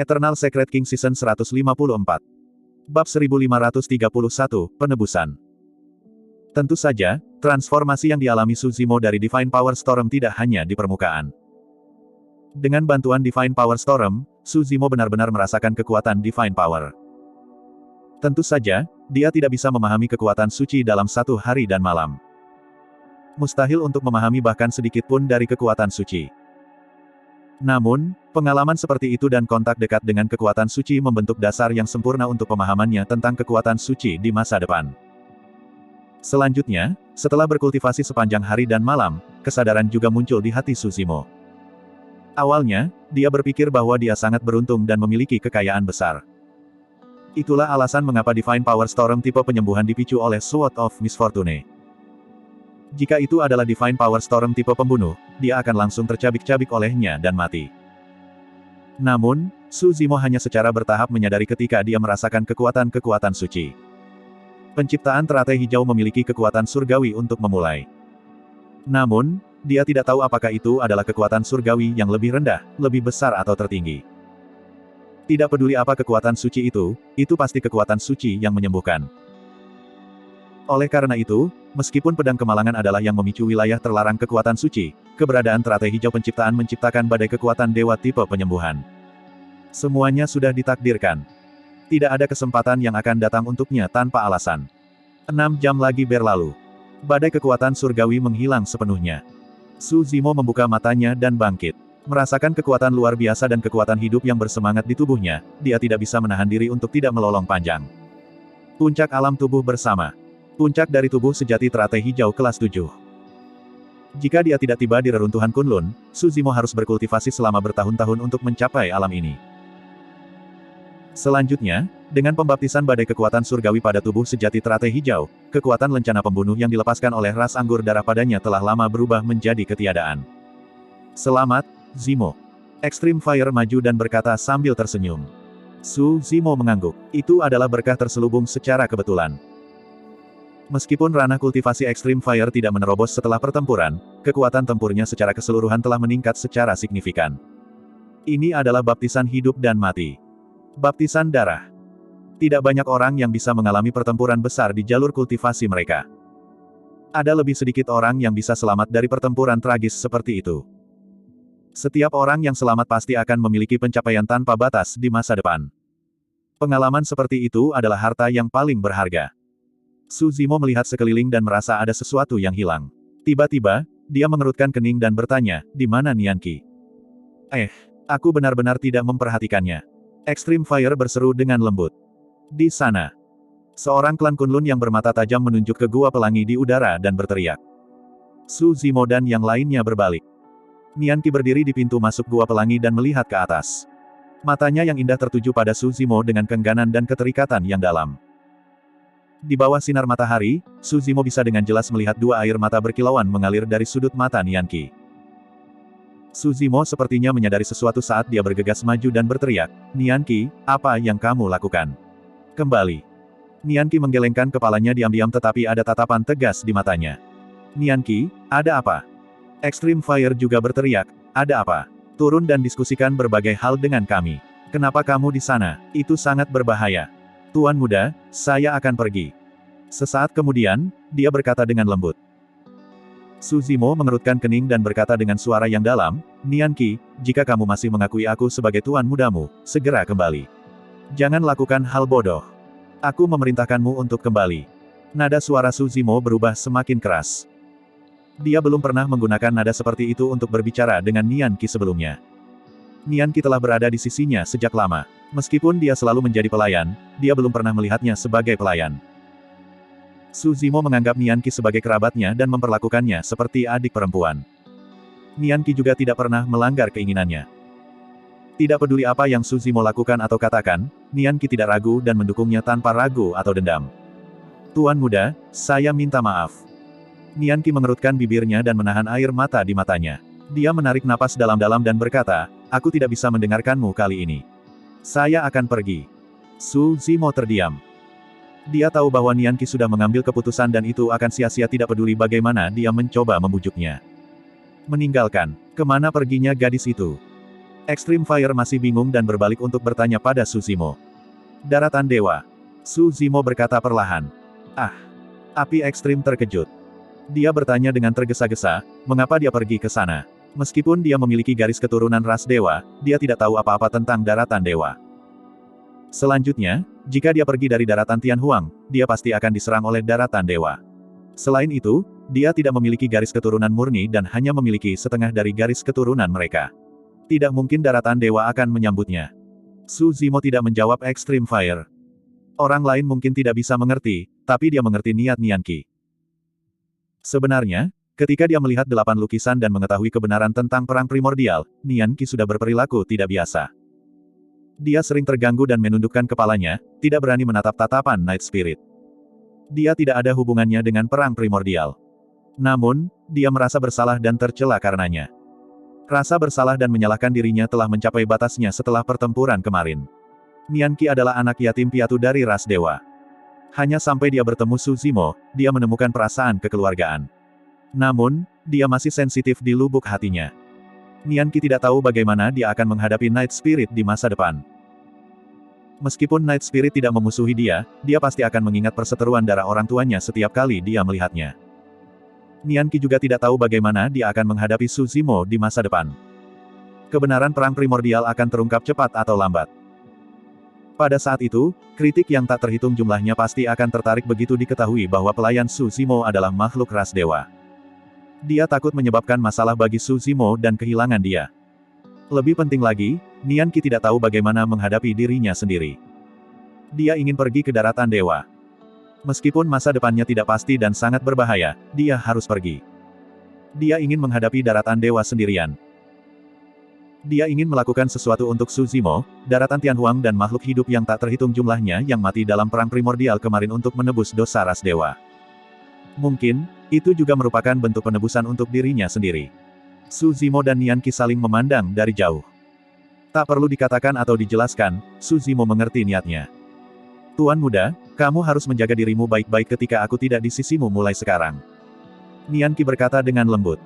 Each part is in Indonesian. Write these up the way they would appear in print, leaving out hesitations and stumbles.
Eternal Secret King Season 154. Bab 1531, Penebusan. Tentu saja, transformasi yang dialami Suzimo dari Divine Power Storm tidak hanya di permukaan. Dengan bantuan Divine Power Storm, Suzimo benar-benar merasakan kekuatan Divine Power. Tentu saja, dia tidak bisa memahami kekuatan suci dalam satu hari dan malam. Mustahil untuk memahami bahkan sedikit pun dari kekuatan suci. Namun, pengalaman seperti itu dan kontak dekat dengan kekuatan suci membentuk dasar yang sempurna untuk pemahamannya tentang kekuatan suci di masa depan. Selanjutnya, setelah berkultivasi sepanjang hari dan malam, kesadaran juga muncul di hati Suzimo. Awalnya, dia berpikir bahwa dia sangat beruntung dan memiliki kekayaan besar. Itulah alasan mengapa Divine Power Storm tipe penyembuhan dipicu oleh Sword of Misfortune. Jika itu adalah Divine Power Storm tipe pembunuh, dia akan langsung tercabik-cabik olehnya dan mati. Namun, Suzimo hanya secara bertahap menyadari ketika dia merasakan kekuatan-kekuatan suci. Penciptaan teratai hijau memiliki kekuatan surgawi untuk memulai. Namun, dia tidak tahu apakah itu adalah kekuatan surgawi yang lebih rendah, lebih besar atau tertinggi. Tidak peduli apa kekuatan suci itu pasti kekuatan suci yang menyembuhkan. Oleh karena itu, meskipun pedang kemalangan adalah yang memicu wilayah terlarang kekuatan suci, keberadaan teratai hijau penciptaan menciptakan badai kekuatan dewa tipe penyembuhan. Semuanya sudah ditakdirkan. Tidak ada kesempatan yang akan datang untuknya tanpa alasan. 6 jam lagi berlalu. Badai kekuatan surgawi menghilang sepenuhnya. Suzimo membuka matanya dan bangkit. Merasakan kekuatan luar biasa dan kekuatan hidup yang bersemangat di tubuhnya, dia tidak bisa menahan diri untuk tidak melolong panjang. Puncak alam tubuh bersama. Puncak dari tubuh sejati teratai hijau kelas 7. Jika dia tidak tiba di reruntuhan Kunlun, Suzimo harus berkultivasi selama bertahun-tahun untuk mencapai alam ini. Selanjutnya, dengan pembaptisan badai kekuatan surgawi pada tubuh sejati teratai hijau, kekuatan lencana pembunuh yang dilepaskan oleh ras anggur darah padanya telah lama berubah menjadi ketiadaan. Selamat, Zimo. Extreme Fire maju dan berkata sambil tersenyum. Suzimo mengangguk. Itu adalah berkah terselubung secara kebetulan. Meskipun ranah kultivasi Extreme Fire tidak menerobos setelah pertempuran, kekuatan tempurnya secara keseluruhan telah meningkat secara signifikan. Ini adalah baptisan hidup dan mati. Baptisan darah. Tidak banyak orang yang bisa mengalami pertempuran besar di jalur kultivasi mereka. Ada lebih sedikit orang yang bisa selamat dari pertempuran tragis seperti itu. Setiap orang yang selamat pasti akan memiliki pencapaian tanpa batas di masa depan. Pengalaman seperti itu adalah harta yang paling berharga. Suzimo melihat sekeliling dan merasa ada sesuatu yang hilang. Tiba-tiba, dia mengerutkan kening dan bertanya, di mana Nianqi? Aku benar-benar tidak memperhatikannya. Extreme Fire berseru dengan lembut. Di sana. Seorang klan Kunlun yang bermata tajam menunjuk ke gua pelangi di udara dan berteriak. Suzimo dan yang lainnya berbalik. Nianqi berdiri di pintu masuk gua pelangi dan melihat ke atas. Matanya yang indah tertuju pada Suzimo dengan keengganan dan keterikatan yang dalam. Di bawah sinar matahari, Suzimo bisa dengan jelas melihat dua air mata berkilauan mengalir dari sudut mata Nianqi. Suzimo sepertinya menyadari sesuatu saat dia bergegas maju dan berteriak, Nianqi, apa yang kamu lakukan? Kembali. Nianqi menggelengkan kepalanya diam-diam tetapi ada tatapan tegas di matanya. Nianqi, ada apa? Extreme Fire juga berteriak, ada apa? Turun dan diskusikan berbagai hal dengan kami. Kenapa kamu di sana? Itu sangat berbahaya. Tuan muda, saya akan pergi. Sesaat kemudian, dia berkata dengan lembut. Suzimo mengerutkan kening dan berkata dengan suara yang dalam, Nianqi, jika kamu masih mengakui aku sebagai tuan mudamu, segera kembali. Jangan lakukan hal bodoh. Aku memerintahkanmu untuk kembali. Nada suara Suzimo berubah semakin keras. Dia belum pernah menggunakan nada seperti itu untuk berbicara dengan Nianqi sebelumnya. Nianqi telah berada di sisinya sejak lama. Meskipun dia selalu menjadi pelayan, dia belum pernah melihatnya sebagai pelayan. Suzimo menganggap Nianqi sebagai kerabatnya dan memperlakukannya seperti adik perempuan. Nianqi juga tidak pernah melanggar keinginannya. Tidak peduli apa yang Suzimo lakukan atau katakan, Nianqi tidak ragu dan mendukungnya tanpa ragu atau dendam. Tuan muda, saya minta maaf. Nianqi mengerutkan bibirnya dan menahan air mata di matanya. Dia menarik napas dalam-dalam dan berkata, aku tidak bisa mendengarkanmu kali ini. Saya akan pergi. Suzimo terdiam. Dia tahu bahwa Nianqi sudah mengambil keputusan dan itu akan sia-sia tidak peduli bagaimana dia mencoba membujuknya. Meninggalkan. Kemana perginya gadis itu? Extreme Fire masih bingung dan berbalik untuk bertanya pada Su Zimo. Daratan Dewa. Su Zimo berkata perlahan. Ah. Api Ekstrim terkejut. Dia bertanya dengan tergesa-gesa, mengapa dia pergi ke sana. Meskipun dia memiliki garis keturunan ras dewa, dia tidak tahu apa-apa tentang daratan dewa. Selanjutnya, jika dia pergi dari daratan Tianhuang, dia pasti akan diserang oleh daratan dewa. Selain itu, dia tidak memiliki garis keturunan murni dan hanya memiliki setengah dari garis keturunan mereka. Tidak mungkin daratan dewa akan menyambutnya. Su Zimo tidak menjawab Extreme Fire. Orang lain mungkin tidak bisa mengerti, tapi dia mengerti niat Nian Qi. Sebenarnya, ketika dia melihat 8 lukisan dan mengetahui kebenaran tentang perang primordial, Nian Qi sudah berperilaku tidak biasa. Dia sering terganggu dan menundukkan kepalanya, tidak berani menatap tatapan Night Spirit. Dia tidak ada hubungannya dengan perang primordial. Namun, dia merasa bersalah dan tercela karenanya. Rasa bersalah dan menyalahkan dirinya telah mencapai batasnya setelah pertempuran kemarin. Nian Qi adalah anak yatim piatu dari ras dewa. Hanya sampai dia bertemu Su Zimo, dia menemukan perasaan kekeluargaan. Namun, dia masih sensitif di lubuk hatinya. Nian Qi tidak tahu bagaimana dia akan menghadapi Night Spirit di masa depan. Meskipun Night Spirit tidak memusuhi dia pasti akan mengingat perseteruan darah orang tuanya setiap kali dia melihatnya. Nian Qi juga tidak tahu bagaimana dia akan menghadapi Su Zimo di masa depan. Kebenaran perang primordial akan terungkap cepat atau lambat. Pada saat itu, kritik yang tak terhitung jumlahnya pasti akan tertarik begitu diketahui bahwa pelayan Su Zimo adalah makhluk ras dewa. Dia takut menyebabkan masalah bagi Su Zimo dan kehilangan dia. Lebih penting lagi, Nian Qi tidak tahu bagaimana menghadapi dirinya sendiri. Dia ingin pergi ke daratan dewa. Meskipun masa depannya tidak pasti dan sangat berbahaya, dia harus pergi. Dia ingin menghadapi daratan dewa sendirian. Dia ingin melakukan sesuatu untuk Su Zimo, daratan Tianhuang dan makhluk hidup yang tak terhitung jumlahnya yang mati dalam perang primordial kemarin untuk menebus dosa ras dewa. Mungkin, itu juga merupakan bentuk penebusan untuk dirinya sendiri. Su Zimo dan Nian Qi saling memandang dari jauh. Tak perlu dikatakan atau dijelaskan, Su Zimo mengerti niatnya. Tuan muda, kamu harus menjaga dirimu baik-baik ketika aku tidak di sisimu mulai sekarang. Nian Qi berkata dengan lembut.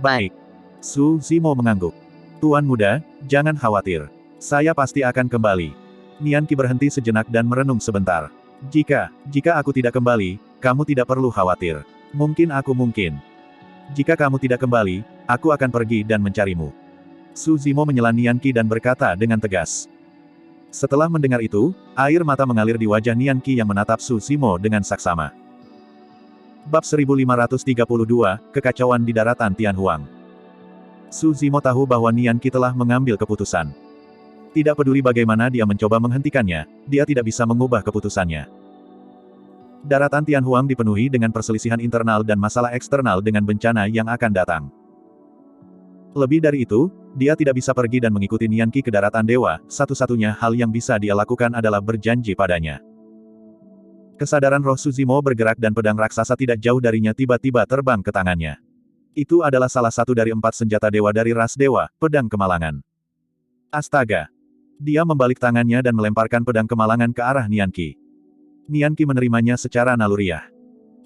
Baik. Su Zimo mengangguk. Tuan muda, jangan khawatir. Saya pasti akan kembali. Nian Qi berhenti sejenak dan merenung sebentar. Jika aku tidak kembali, kamu tidak perlu khawatir. Mungkin. Jika kamu tidak kembali, aku akan pergi dan mencarimu. Su Zimo menyela Nian Qi dan berkata dengan tegas. Setelah mendengar itu, air mata mengalir di wajah Nian Qi yang menatap Su Zimo dengan saksama. Bab 1532, Kekacauan di Daratan Tianhuang. Su Zimo tahu bahwa Nian Qi telah mengambil keputusan. Tidak peduli bagaimana dia mencoba menghentikannya, dia tidak bisa mengubah keputusannya. Daratan Tianhuang dipenuhi dengan perselisihan internal dan masalah eksternal dengan bencana yang akan datang. Lebih dari itu, dia tidak bisa pergi dan mengikuti Nian Qi ke daratan dewa, satu-satunya hal yang bisa dia lakukan adalah berjanji padanya. Kesadaran roh Su Zimo bergerak dan pedang raksasa tidak jauh darinya tiba-tiba terbang ke tangannya. Itu adalah salah satu dari 4 senjata dewa dari ras dewa, pedang kemalangan. Astaga! Dia membalik tangannya dan melemparkan pedang kemalangan ke arah Nian Qi. Nian Qi menerimanya secara naluriah.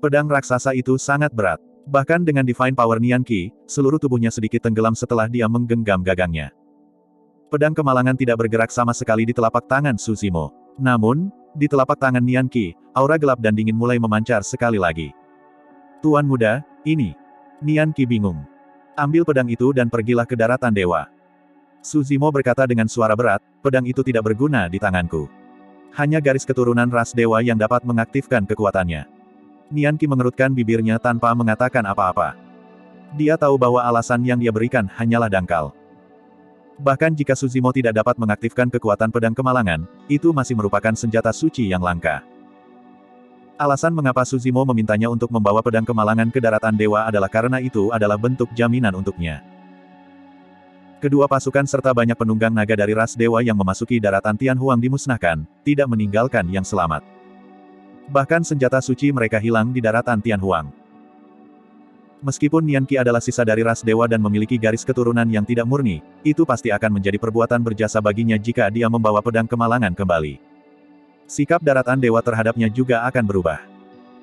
Pedang raksasa itu sangat berat. Bahkan dengan divine power Nian Qi, seluruh tubuhnya sedikit tenggelam setelah dia menggenggam gagangnya. Pedang kemalangan tidak bergerak sama sekali di telapak tangan Su Zimo. Namun, di telapak tangan Nian Qi, aura gelap dan dingin mulai memancar sekali lagi. Tuan muda, ini. Nian Qi bingung. Ambil pedang itu dan pergilah ke daratan dewa. Su Zimo berkata dengan suara berat, pedang itu tidak berguna di tanganku. Hanya garis keturunan ras dewa yang dapat mengaktifkan kekuatannya. Nian Qi mengerutkan bibirnya tanpa mengatakan apa-apa. Dia tahu bahwa alasan yang dia berikan hanyalah dangkal. Bahkan jika Su Zimo tidak dapat mengaktifkan kekuatan pedang kemalangan, itu masih merupakan senjata suci yang langka. Alasan mengapa Su Zimo memintanya untuk membawa pedang kemalangan ke daratan dewa adalah karena itu adalah bentuk jaminan untuknya. Kedua pasukan serta banyak penunggang naga dari ras dewa yang memasuki daratan Tianhuang dimusnahkan, tidak meninggalkan yang selamat. Bahkan senjata suci mereka hilang di daratan Tianhuang. Meskipun Nian Qi adalah sisa dari ras dewa dan memiliki garis keturunan yang tidak murni, itu pasti akan menjadi perbuatan berjasa baginya jika dia membawa pedang kemalangan kembali. Sikap daratan dewa terhadapnya juga akan berubah.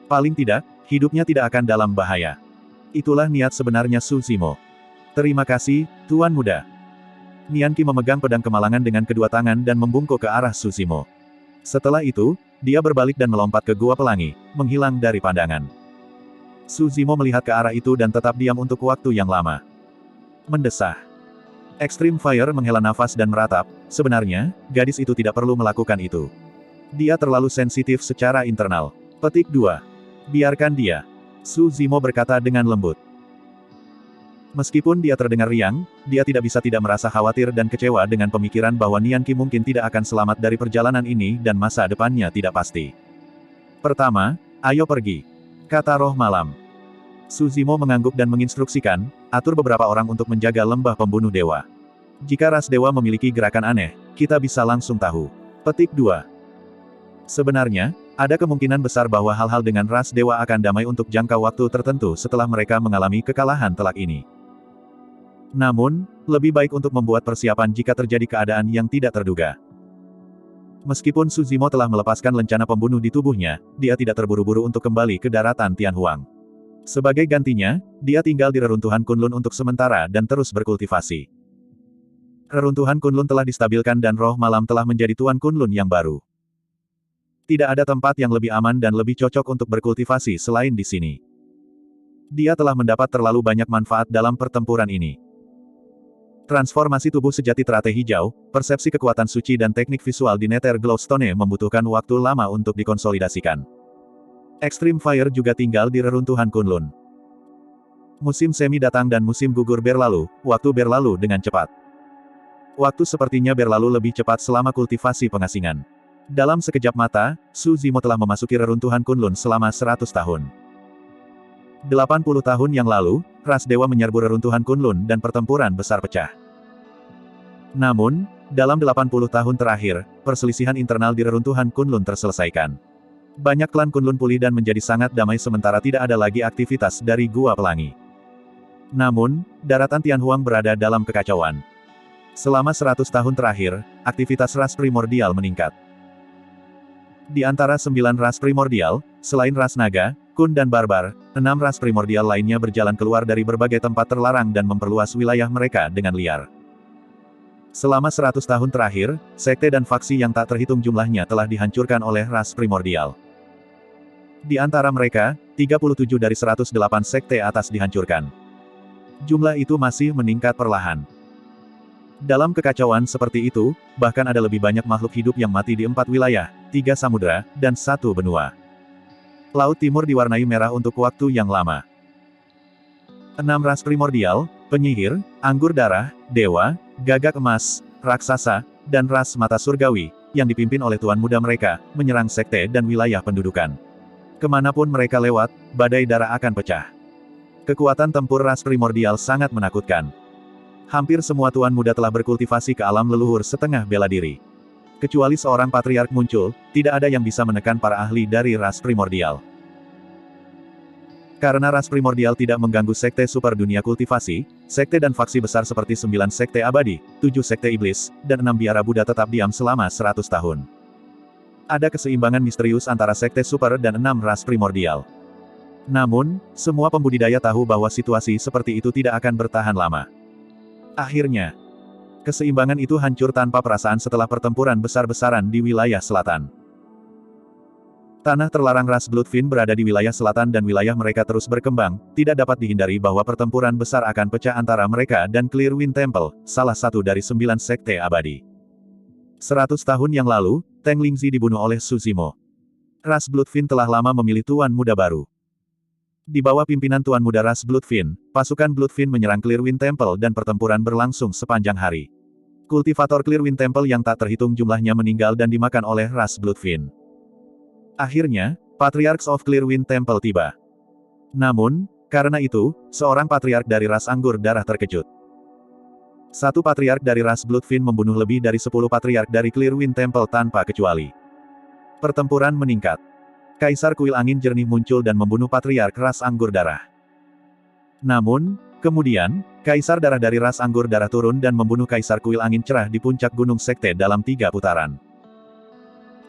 Paling tidak, hidupnya tidak akan dalam bahaya. Itulah niat sebenarnya Su Zimo. Terima kasih, Tuan Muda. Nian Qi memegang pedang kemalangan dengan kedua tangan dan membungkuk ke arah Su Zimo. Setelah itu, dia berbalik dan melompat ke Gua Pelangi, menghilang dari pandangan. Su Zimo melihat ke arah itu dan tetap diam untuk waktu yang lama. Mendesah. Extreme Fire menghela nafas dan meratap, sebenarnya, gadis itu tidak perlu melakukan itu. Dia terlalu sensitif secara internal. Petik 2. Biarkan dia. Su Zimo berkata dengan lembut. Meskipun dia terdengar riang, dia tidak bisa tidak merasa khawatir dan kecewa dengan pemikiran bahwa Nian Qi mungkin tidak akan selamat dari perjalanan ini dan masa depannya tidak pasti. Pertama, ayo pergi, kata roh malam. Su Zimo mengangguk dan menginstruksikan, atur beberapa orang untuk menjaga lembah pembunuh dewa. Jika ras dewa memiliki gerakan aneh, kita bisa langsung tahu. Petik 2. Sebenarnya, ada kemungkinan besar bahwa hal-hal dengan ras dewa akan damai untuk jangka waktu tertentu setelah mereka mengalami kekalahan telak ini. Namun, lebih baik untuk membuat persiapan jika terjadi keadaan yang tidak terduga. Meskipun Su Zimo telah melepaskan lencana pembunuh di tubuhnya, dia tidak terburu-buru untuk kembali ke daratan Tianhuang. Sebagai gantinya, dia tinggal di reruntuhan Kunlun untuk sementara dan terus berkultivasi. Reruntuhan Kunlun telah distabilkan dan roh malam telah menjadi tuan Kunlun yang baru. Tidak ada tempat yang lebih aman dan lebih cocok untuk berkultivasi selain di sini. Dia telah mendapat terlalu banyak manfaat dalam pertempuran ini. Transformasi tubuh sejati teratai hijau, persepsi kekuatan suci dan teknik visual di Nether Glowstone membutuhkan waktu lama untuk dikonsolidasikan. Extreme Fire juga tinggal di reruntuhan Kunlun. Musim semi datang dan musim gugur berlalu, waktu berlalu dengan cepat. Waktu sepertinya berlalu lebih cepat selama kultivasi pengasingan. Dalam sekejap mata, Su Zimo telah memasuki reruntuhan Kunlun selama 100 tahun. 80 tahun yang lalu, ras dewa menyerbu reruntuhan Kunlun dan pertempuran besar pecah. Namun, dalam 80 tahun terakhir, perselisihan internal di reruntuhan Kunlun terselesaikan. Banyak klan Kunlun pulih dan menjadi sangat damai sementara tidak ada lagi aktivitas dari Gua Pelangi. Namun, daratan Tianhuang berada dalam kekacauan. Selama 100 tahun terakhir, aktivitas ras primordial meningkat. Di antara 9 ras primordial, selain ras naga, kun dan barbar, 6 ras primordial lainnya berjalan keluar dari berbagai tempat terlarang dan memperluas wilayah mereka dengan liar. Selama 100 tahun terakhir, sekte dan faksi yang tak terhitung jumlahnya telah dihancurkan oleh ras primordial. Di antara mereka, 37 dari 108 sekte atas dihancurkan. Jumlah itu masih meningkat perlahan. Dalam kekacauan seperti itu, bahkan ada lebih banyak makhluk hidup yang mati di 4 wilayah, 3 samudera, dan 1 benua. Laut Timur diwarnai merah untuk waktu yang lama. 6 ras primordial, penyihir, anggur darah, dewa, gagak emas, raksasa, dan ras mata surgawi, yang dipimpin oleh tuan muda mereka, menyerang sekte dan wilayah pendudukan. Kemanapun mereka lewat, badai darah akan pecah. Kekuatan tempur ras primordial sangat menakutkan. Hampir semua tuan muda telah berkultivasi ke alam leluhur setengah bela diri. Kecuali seorang patriark muncul, tidak ada yang bisa menekan para ahli dari ras primordial. Karena ras primordial tidak mengganggu sekte super dunia kultivasi, sekte dan faksi besar seperti 9 sekte abadi, 7 sekte iblis, dan 6 biara Buddha tetap diam selama 100 tahun. Ada keseimbangan misterius antara sekte super dan 6 ras primordial. Namun, semua pembudidaya tahu bahwa situasi seperti itu tidak akan bertahan lama. Akhirnya, keseimbangan itu hancur tanpa perasaan setelah pertempuran besar-besaran di wilayah selatan. Tanah terlarang ras Bloodfin berada di wilayah selatan dan wilayah mereka terus berkembang, tidak dapat dihindari bahwa pertempuran besar akan pecah antara mereka dan Clearwind Temple, salah satu dari 9 sekte abadi. 100 tahun yang lalu, Teng Lingzi dibunuh oleh Su Zimo. Ras Bloodfin telah lama memilih tuan muda baru. Di bawah pimpinan tuan muda ras Bloodfin, pasukan Bloodfin menyerang Clearwind Temple dan pertempuran berlangsung sepanjang hari. Kultivator Clearwind Temple yang tak terhitung jumlahnya meninggal dan dimakan oleh ras Bloodfin. Akhirnya, Patriarchs of Clearwind Temple tiba. Namun, karena itu, seorang patriark dari ras anggur darah terkejut. Satu patriark dari ras Bloodfin membunuh lebih dari 10 patriark dari Clearwind Temple tanpa kecuali. Pertempuran meningkat. Kaisar Kuil Angin Jernih muncul dan membunuh patriark ras anggur darah. Namun, kemudian, Kaisar Darah dari ras anggur darah turun dan membunuh Kaisar Kuil Angin Cerah di puncak Gunung Sekte dalam 3 putaran.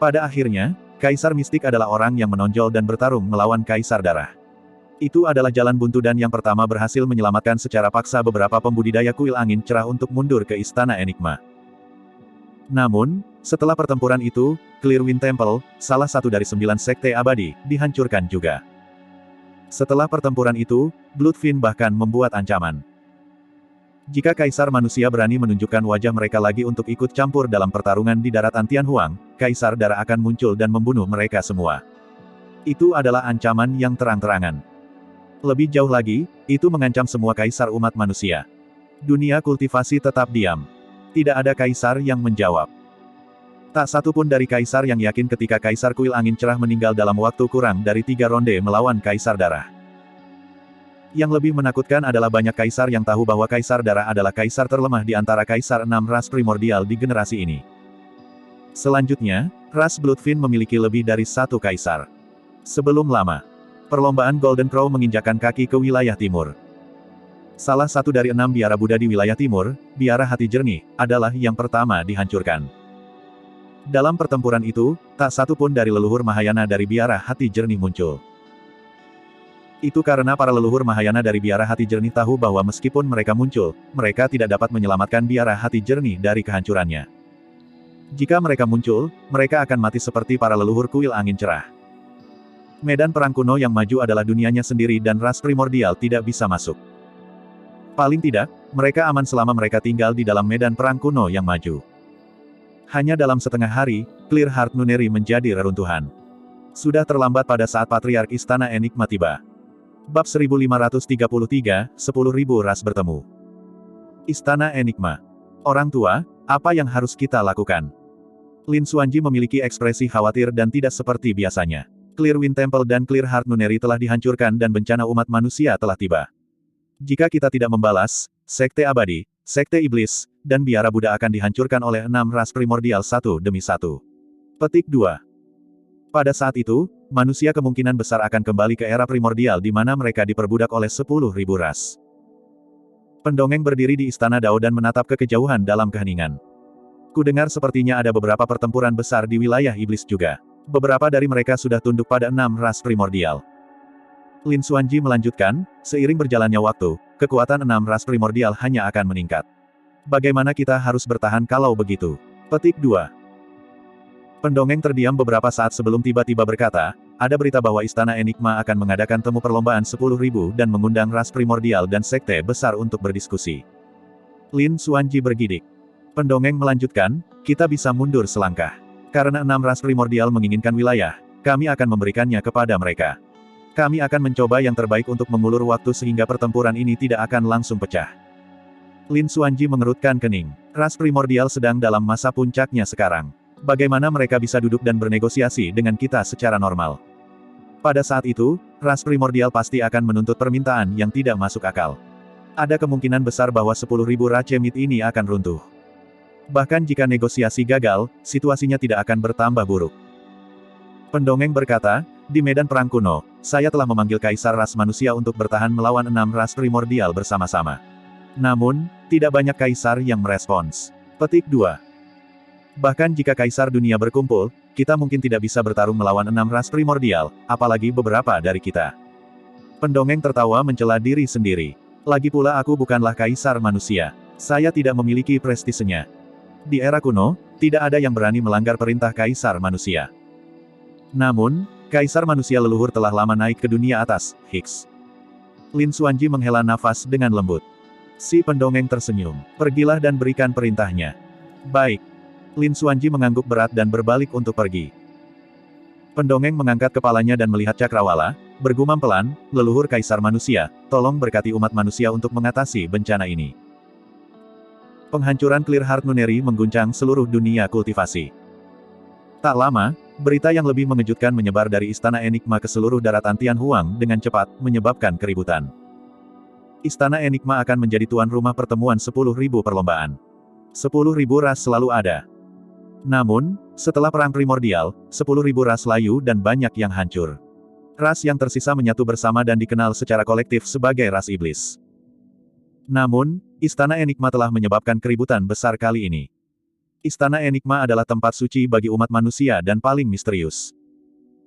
Pada akhirnya, Kaisar Mistik adalah orang yang menonjol dan bertarung melawan Kaisar Darah. Itu adalah jalan buntu dan yang pertama berhasil menyelamatkan secara paksa beberapa pembudidaya kuil angin cerah untuk mundur ke Istana Enigma. Namun, setelah pertempuran itu, Clearwind Temple, salah satu dari 9 sekte abadi, dihancurkan juga. Setelah pertempuran itu, Bloodfiend bahkan membuat ancaman. Jika Kaisar Manusia berani menunjukkan wajah mereka lagi untuk ikut campur dalam pertarungan di daratan Tianhuang, Kaisar Darah akan muncul dan membunuh mereka semua. Itu adalah ancaman yang terang-terangan. Lebih jauh lagi, itu mengancam semua kaisar umat manusia. Dunia kultivasi tetap diam. Tidak ada kaisar yang menjawab. Tak satu pun dari kaisar yang yakin ketika Kaisar Kuil Angin Cerah meninggal dalam waktu kurang dari 3 ronde melawan Kaisar Darah. Yang lebih menakutkan adalah banyak kaisar yang tahu bahwa Kaisar Darah adalah kaisar terlemah di antara kaisar 6 ras primordial di generasi ini. Selanjutnya, ras Bloodfiend memiliki lebih dari 1 kaisar. Sebelum lama, perlombaan Golden Crow menginjakan kaki ke wilayah timur. Salah satu dari 6 biara Buddha di wilayah timur, Biara Hati Jernih, adalah yang pertama dihancurkan. Dalam pertempuran itu, tak satu pun dari leluhur Mahayana dari Biara Hati Jernih muncul. Itu karena para leluhur Mahayana dari Biara Hati Jernih tahu bahwa meskipun mereka muncul, mereka tidak dapat menyelamatkan Biara Hati Jernih dari kehancurannya. Jika mereka muncul, mereka akan mati seperti para leluhur Kuil Angin Cerah. Medan perang kuno yang maju adalah dunianya sendiri dan ras primordial tidak bisa masuk. Paling tidak, mereka aman selama mereka tinggal di dalam medan perang kuno yang maju. Hanya dalam setengah hari, Clear Heart Nunnery menjadi reruntuhan. Sudah terlambat pada saat Patriark Istana Enigma tiba. Bab 1533, 10.000 ras bertemu. Istana Enigma. Orang tua, apa yang harus kita lakukan? Lin Xuanji memiliki ekspresi khawatir dan tidak seperti biasanya. Clearwind Temple dan Clear Heart Nunnery telah dihancurkan dan bencana umat manusia telah tiba. Jika kita tidak membalas, Sekte Abadi, Sekte Iblis, dan Biara Buddha akan dihancurkan oleh 6 ras primordial satu demi satu. Petik 2. Pada saat itu, manusia kemungkinan besar akan kembali ke era primordial di mana mereka diperbudak oleh 10.000 ras. Pendongeng berdiri di Istana Dao dan menatap ke kejauhan dalam keheningan. Kudengar sepertinya ada beberapa pertempuran besar di wilayah iblis juga. Beberapa dari mereka sudah tunduk pada 6 ras primordial. Lin Xuanji melanjutkan, seiring berjalannya waktu, kekuatan 6 ras primordial hanya akan meningkat. Bagaimana kita harus bertahan kalau begitu? Petik 2. Pendongeng terdiam beberapa saat sebelum tiba-tiba berkata, ada berita bahwa Istana Enigma akan mengadakan temu perlombaan 10.000 dan mengundang ras primordial dan sekte besar untuk berdiskusi. Lin Xuanji bergidik. Pendongeng melanjutkan, kita bisa mundur selangkah. Karena 6 ras primordial menginginkan wilayah, kami akan memberikannya kepada mereka. Kami akan mencoba yang terbaik untuk mengulur waktu sehingga pertempuran ini tidak akan langsung pecah. Lin Xuanji mengerutkan kening. Ras primordial sedang dalam masa puncaknya sekarang. Bagaimana mereka bisa duduk dan bernegosiasi dengan kita secara normal? Pada saat itu, ras primordial pasti akan menuntut permintaan yang tidak masuk akal. Ada kemungkinan besar bahwa 10.000 Rachemit ini akan runtuh. Bahkan jika negosiasi gagal, situasinya tidak akan bertambah buruk. Pendongeng berkata, di medan perang kuno, saya telah memanggil kaisar ras manusia untuk bertahan melawan 6 ras primordial bersama-sama. Namun, tidak banyak kaisar yang merespons. Petik 2. Bahkan jika kaisar dunia berkumpul, kita mungkin tidak bisa bertarung melawan 6 ras primordial, apalagi beberapa dari kita. Pendongeng tertawa mencela diri sendiri. Lagi pula aku bukanlah kaisar manusia. Saya tidak memiliki prestisenya. Di era kuno, tidak ada yang berani melanggar perintah kaisar manusia. Namun, kaisar manusia leluhur telah lama naik ke dunia atas, Higgs. Lin Xuanji menghela nafas dengan lembut. Si pendongeng tersenyum. Pergilah dan berikan perintahnya. Baik. Lin Xuanji mengangguk berat dan berbalik untuk pergi. Pendongeng mengangkat kepalanya dan melihat cakrawala, bergumam pelan, leluhur kaisar manusia, tolong berkati umat manusia untuk mengatasi bencana ini. Penghancuran Clear Heart Nunnery mengguncang seluruh dunia kultivasi. Tak lama, berita yang lebih mengejutkan menyebar dari Istana Enigma ke seluruh daratan Tianhuang dengan cepat, menyebabkan keributan. Istana Enigma akan menjadi tuan rumah pertemuan 10.000 perlombaan. 10.000 ras selalu ada. Namun, setelah perang primordial, 10.000 ras layu dan banyak yang hancur. Ras yang tersisa menyatu bersama dan dikenal secara kolektif sebagai ras iblis. Namun, Istana Enigma telah menyebabkan keributan besar kali ini. Istana Enigma adalah tempat suci bagi umat manusia dan paling misterius.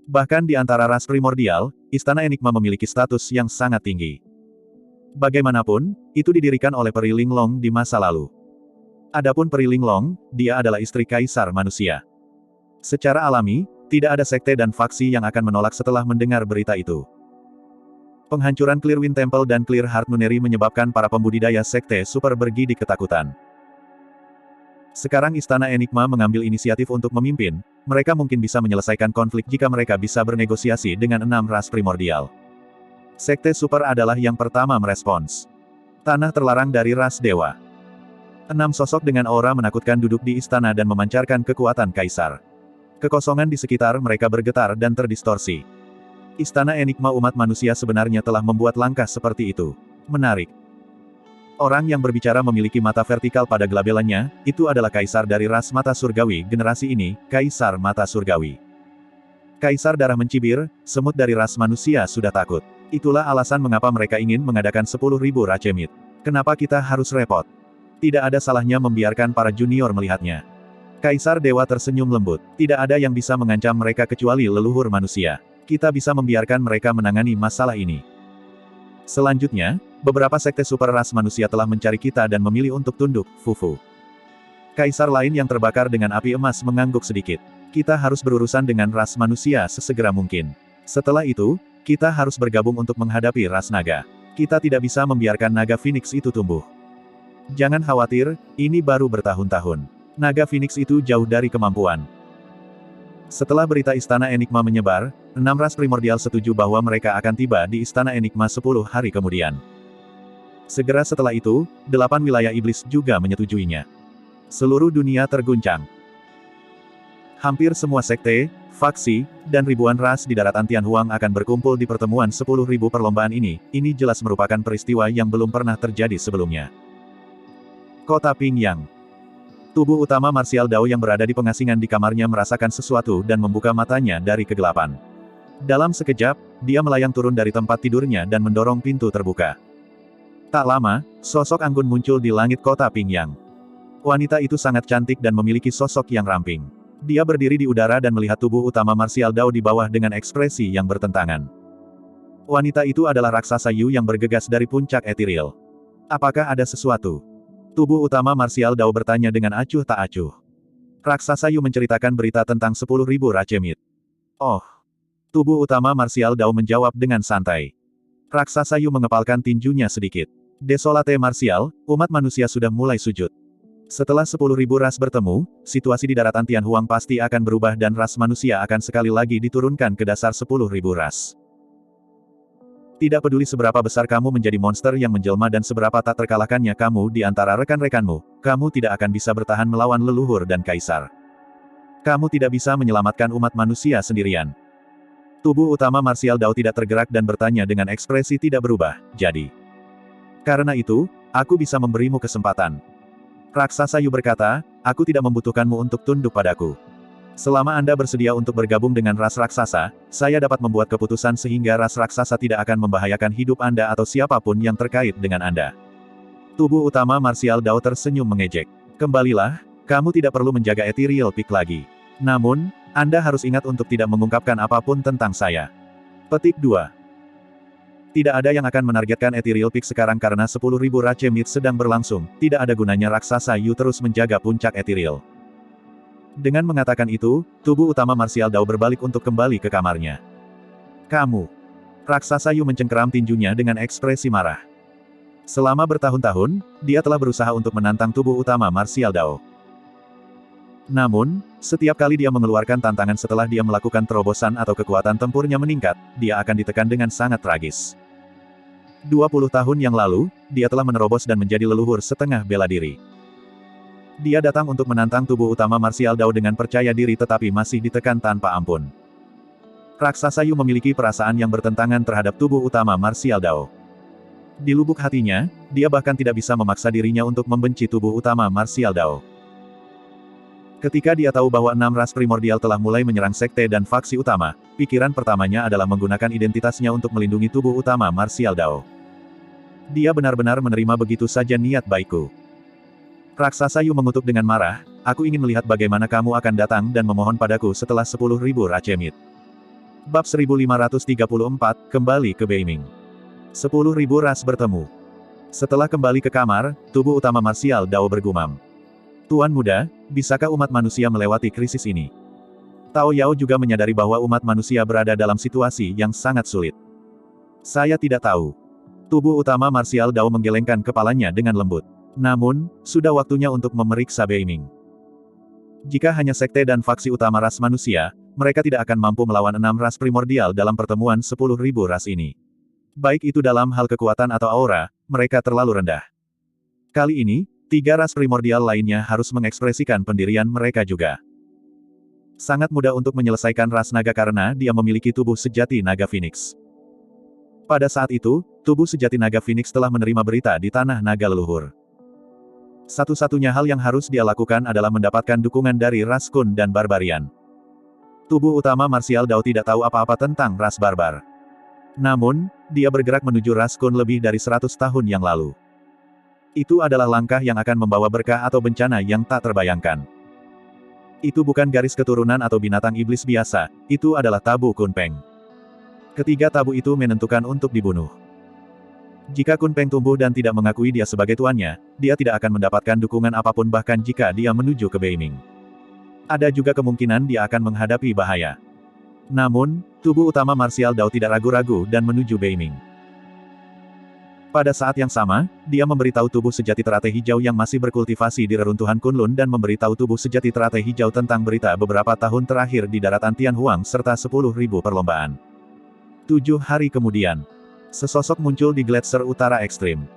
Bahkan di antara ras primordial, Istana Enigma memiliki status yang sangat tinggi. Bagaimanapun, itu didirikan oleh Peri Linglong di masa lalu. Adapun Peri Linglong, dia adalah istri kaisar manusia. Secara alami, tidak ada sekte dan faksi yang akan menolak setelah mendengar berita itu. Penghancuran Clearwind Temple dan Clear Heart Nunnery menyebabkan para pembudidaya sekte super bergidik ketakutan. Sekarang Istana Enigma mengambil inisiatif untuk memimpin, mereka mungkin bisa menyelesaikan konflik jika mereka bisa bernegosiasi dengan 6 ras primordial. Sekte super adalah yang pertama merespons. Tanah terlarang dari ras dewa. 6 sosok dengan aura menakutkan duduk di istana dan memancarkan kekuatan kaisar. Kekosongan di sekitar mereka bergetar dan terdistorsi. Istana Enigma umat manusia sebenarnya telah membuat langkah seperti itu. Menarik. Orang yang berbicara memiliki mata vertikal pada gelabelannya, itu adalah kaisar dari ras mata surgawi generasi ini, Kaisar Mata Surgawi. Kaisar darah mencibir, semut dari ras manusia sudah takut. Itulah alasan mengapa mereka ingin mengadakan 10.000 racemit. Kenapa kita harus repot? Tidak ada salahnya membiarkan para junior melihatnya. Kaisar Dewa tersenyum lembut. Tidak ada yang bisa mengancam mereka kecuali leluhur manusia. Kita bisa membiarkan mereka menangani masalah ini. Selanjutnya, beberapa sekte super ras manusia telah mencari kita dan memilih untuk tunduk, Fufu. Kaisar lain yang terbakar dengan api emas mengangguk sedikit. Kita harus berurusan dengan ras manusia sesegera mungkin. Setelah itu, kita harus bergabung untuk menghadapi ras naga. Kita tidak bisa membiarkan naga Phoenix itu tumbuh. Jangan khawatir, ini baru bertahun-tahun. Naga Phoenix itu jauh dari kemampuan. Setelah berita Istana Enigma menyebar, 6 ras primordial setuju bahwa mereka akan tiba di Istana Enigma 10 hari kemudian. Segera setelah itu, 8 wilayah iblis juga menyetujuinya. Seluruh dunia terguncang. Hampir semua sekte, faksi, dan ribuan ras di daratan Tianhuang akan berkumpul di pertemuan 10.000 perlombaan ini jelas merupakan peristiwa yang belum pernah terjadi sebelumnya. Kota Pingyang. Tubuh utama Martial Dao yang berada di pengasingan di kamarnya merasakan sesuatu dan membuka matanya dari kegelapan. Dalam sekejap, dia melayang turun dari tempat tidurnya dan mendorong pintu terbuka. Tak lama, sosok anggun muncul di langit kota Pingyang. Wanita itu sangat cantik dan memiliki sosok yang ramping. Dia berdiri di udara dan melihat tubuh utama Martial Dao di bawah dengan ekspresi yang bertentangan. Wanita itu adalah raksasa Yu yang bergegas dari puncak etiril. Apakah ada sesuatu? Tubuh utama Martial Dao bertanya dengan acuh tak acuh. Raksasa Yu menceritakan berita tentang 10.000 racemit. Oh. Tubuh utama Martial Dao menjawab dengan santai. Raksasa Yu mengepalkan tinjunya sedikit. Desolate Martial, umat manusia sudah mulai sujud. Setelah 10.000 ras bertemu, situasi di daratan Tianhuang pasti akan berubah dan ras manusia akan sekali lagi diturunkan ke dasar 10.000 ras. Tidak peduli seberapa besar kamu menjadi monster yang menjelma dan seberapa tak terkalahkannya kamu di antara rekan-rekanmu, kamu tidak akan bisa bertahan melawan leluhur dan kaisar. Kamu tidak bisa menyelamatkan umat manusia sendirian. Tubuh utama Martial Dao tidak tergerak dan bertanya dengan ekspresi tidak berubah, jadi. Karena itu, aku bisa memberimu kesempatan. Raksasa Yu berkata, aku tidak membutuhkanmu untuk tunduk padaku. Selama Anda bersedia untuk bergabung dengan ras raksasa, saya dapat membuat keputusan sehingga ras raksasa tidak akan membahayakan hidup Anda atau siapapun yang terkait dengan Anda. Tubuh utama Martial Dao tersenyum mengejek. Kembalilah, kamu tidak perlu menjaga Ethereal Peak lagi. Namun, Anda harus ingat untuk tidak mengungkapkan apapun tentang saya. Petik 2. Tidak ada yang akan menargetkan Ethereal Peak sekarang karena 10.000 racemit sedang berlangsung, tidak ada gunanya raksasa Yu terus menjaga puncak Ethereal. Dengan mengatakan itu, tubuh utama Martial Dao berbalik untuk kembali ke kamarnya. Kamu. Raksasa Yu mencengkeram tinjunya dengan ekspresi marah. Selama bertahun-tahun, dia telah berusaha untuk menantang tubuh utama Martial Dao. Namun, setiap kali dia mengeluarkan tantangan setelah dia melakukan terobosan atau kekuatan tempurnya meningkat, dia akan ditekan dengan sangat tragis. 20 tahun yang lalu, dia telah menerobos dan menjadi leluhur setengah bela diri. Dia datang untuk menantang tubuh utama Martial Dao dengan percaya diri tetapi masih ditekan tanpa ampun. Raksasa Yu memiliki perasaan yang bertentangan terhadap tubuh utama Martial Dao. Di lubuk hatinya, dia bahkan tidak bisa memaksa dirinya untuk membenci tubuh utama Martial Dao. Ketika dia tahu bahwa 6 ras primordial telah mulai menyerang sekte dan faksi utama, pikiran pertamanya adalah menggunakan identitasnya untuk melindungi tubuh utama Martial Dao. Dia benar-benar menerima begitu saja niat baikku. Raksasa Yu mengutuk dengan marah, aku ingin melihat bagaimana kamu akan datang dan memohon padaku setelah 10.000 racemit. Bab 1534, kembali ke Beiming. 10.000 ras bertemu. Setelah kembali ke kamar, tubuh utama marsial Dao bergumam. Tuan muda, bisakah umat manusia melewati krisis ini? Tao Yao juga menyadari bahwa umat manusia berada dalam situasi yang sangat sulit. Saya tidak tahu. Tubuh utama marsial Dao menggelengkan kepalanya dengan lembut. Namun, sudah waktunya untuk memeriksa Beiming. Jika hanya sekte dan faksi utama ras manusia, mereka tidak akan mampu melawan 6 ras primordial dalam pertemuan 10.000 ras ini. Baik itu dalam hal kekuatan atau aura, mereka terlalu rendah. Kali ini, 3 ras primordial lainnya harus mengekspresikan pendirian mereka juga. Sangat mudah untuk menyelesaikan ras naga karena dia memiliki tubuh sejati naga Phoenix. Pada saat itu, tubuh sejati naga Phoenix telah menerima berita di tanah naga leluhur. Satu-satunya hal yang harus dia lakukan adalah mendapatkan dukungan dari ras Kun dan Barbarian. Tubuh utama marsial Dao tidak tahu apa-apa tentang ras barbar. Namun, dia bergerak menuju ras Kun lebih dari 100 tahun yang lalu. Itu adalah langkah yang akan membawa berkah atau bencana yang tak terbayangkan. Itu bukan garis keturunan atau binatang iblis biasa, itu adalah tabu Kun Peng. Ketiga tabu itu menentukan untuk dibunuh. Jika Kun Peng tumbuh dan tidak mengakui dia sebagai tuannya, dia tidak akan mendapatkan dukungan apapun bahkan jika dia menuju ke Beiming. Ada juga kemungkinan dia akan menghadapi bahaya. Namun, tubuh utama marsial Dao tidak ragu-ragu dan menuju Beiming. Pada saat yang sama, dia memberitahu tubuh sejati teratai hijau yang masih berkultivasi di reruntuhan Kunlun dan memberitahu tubuh sejati teratai hijau tentang berita beberapa tahun terakhir di daratan Tianhuang serta 10.000 perlombaan. 7 hari kemudian, sesosok muncul di gletser utara ekstrim.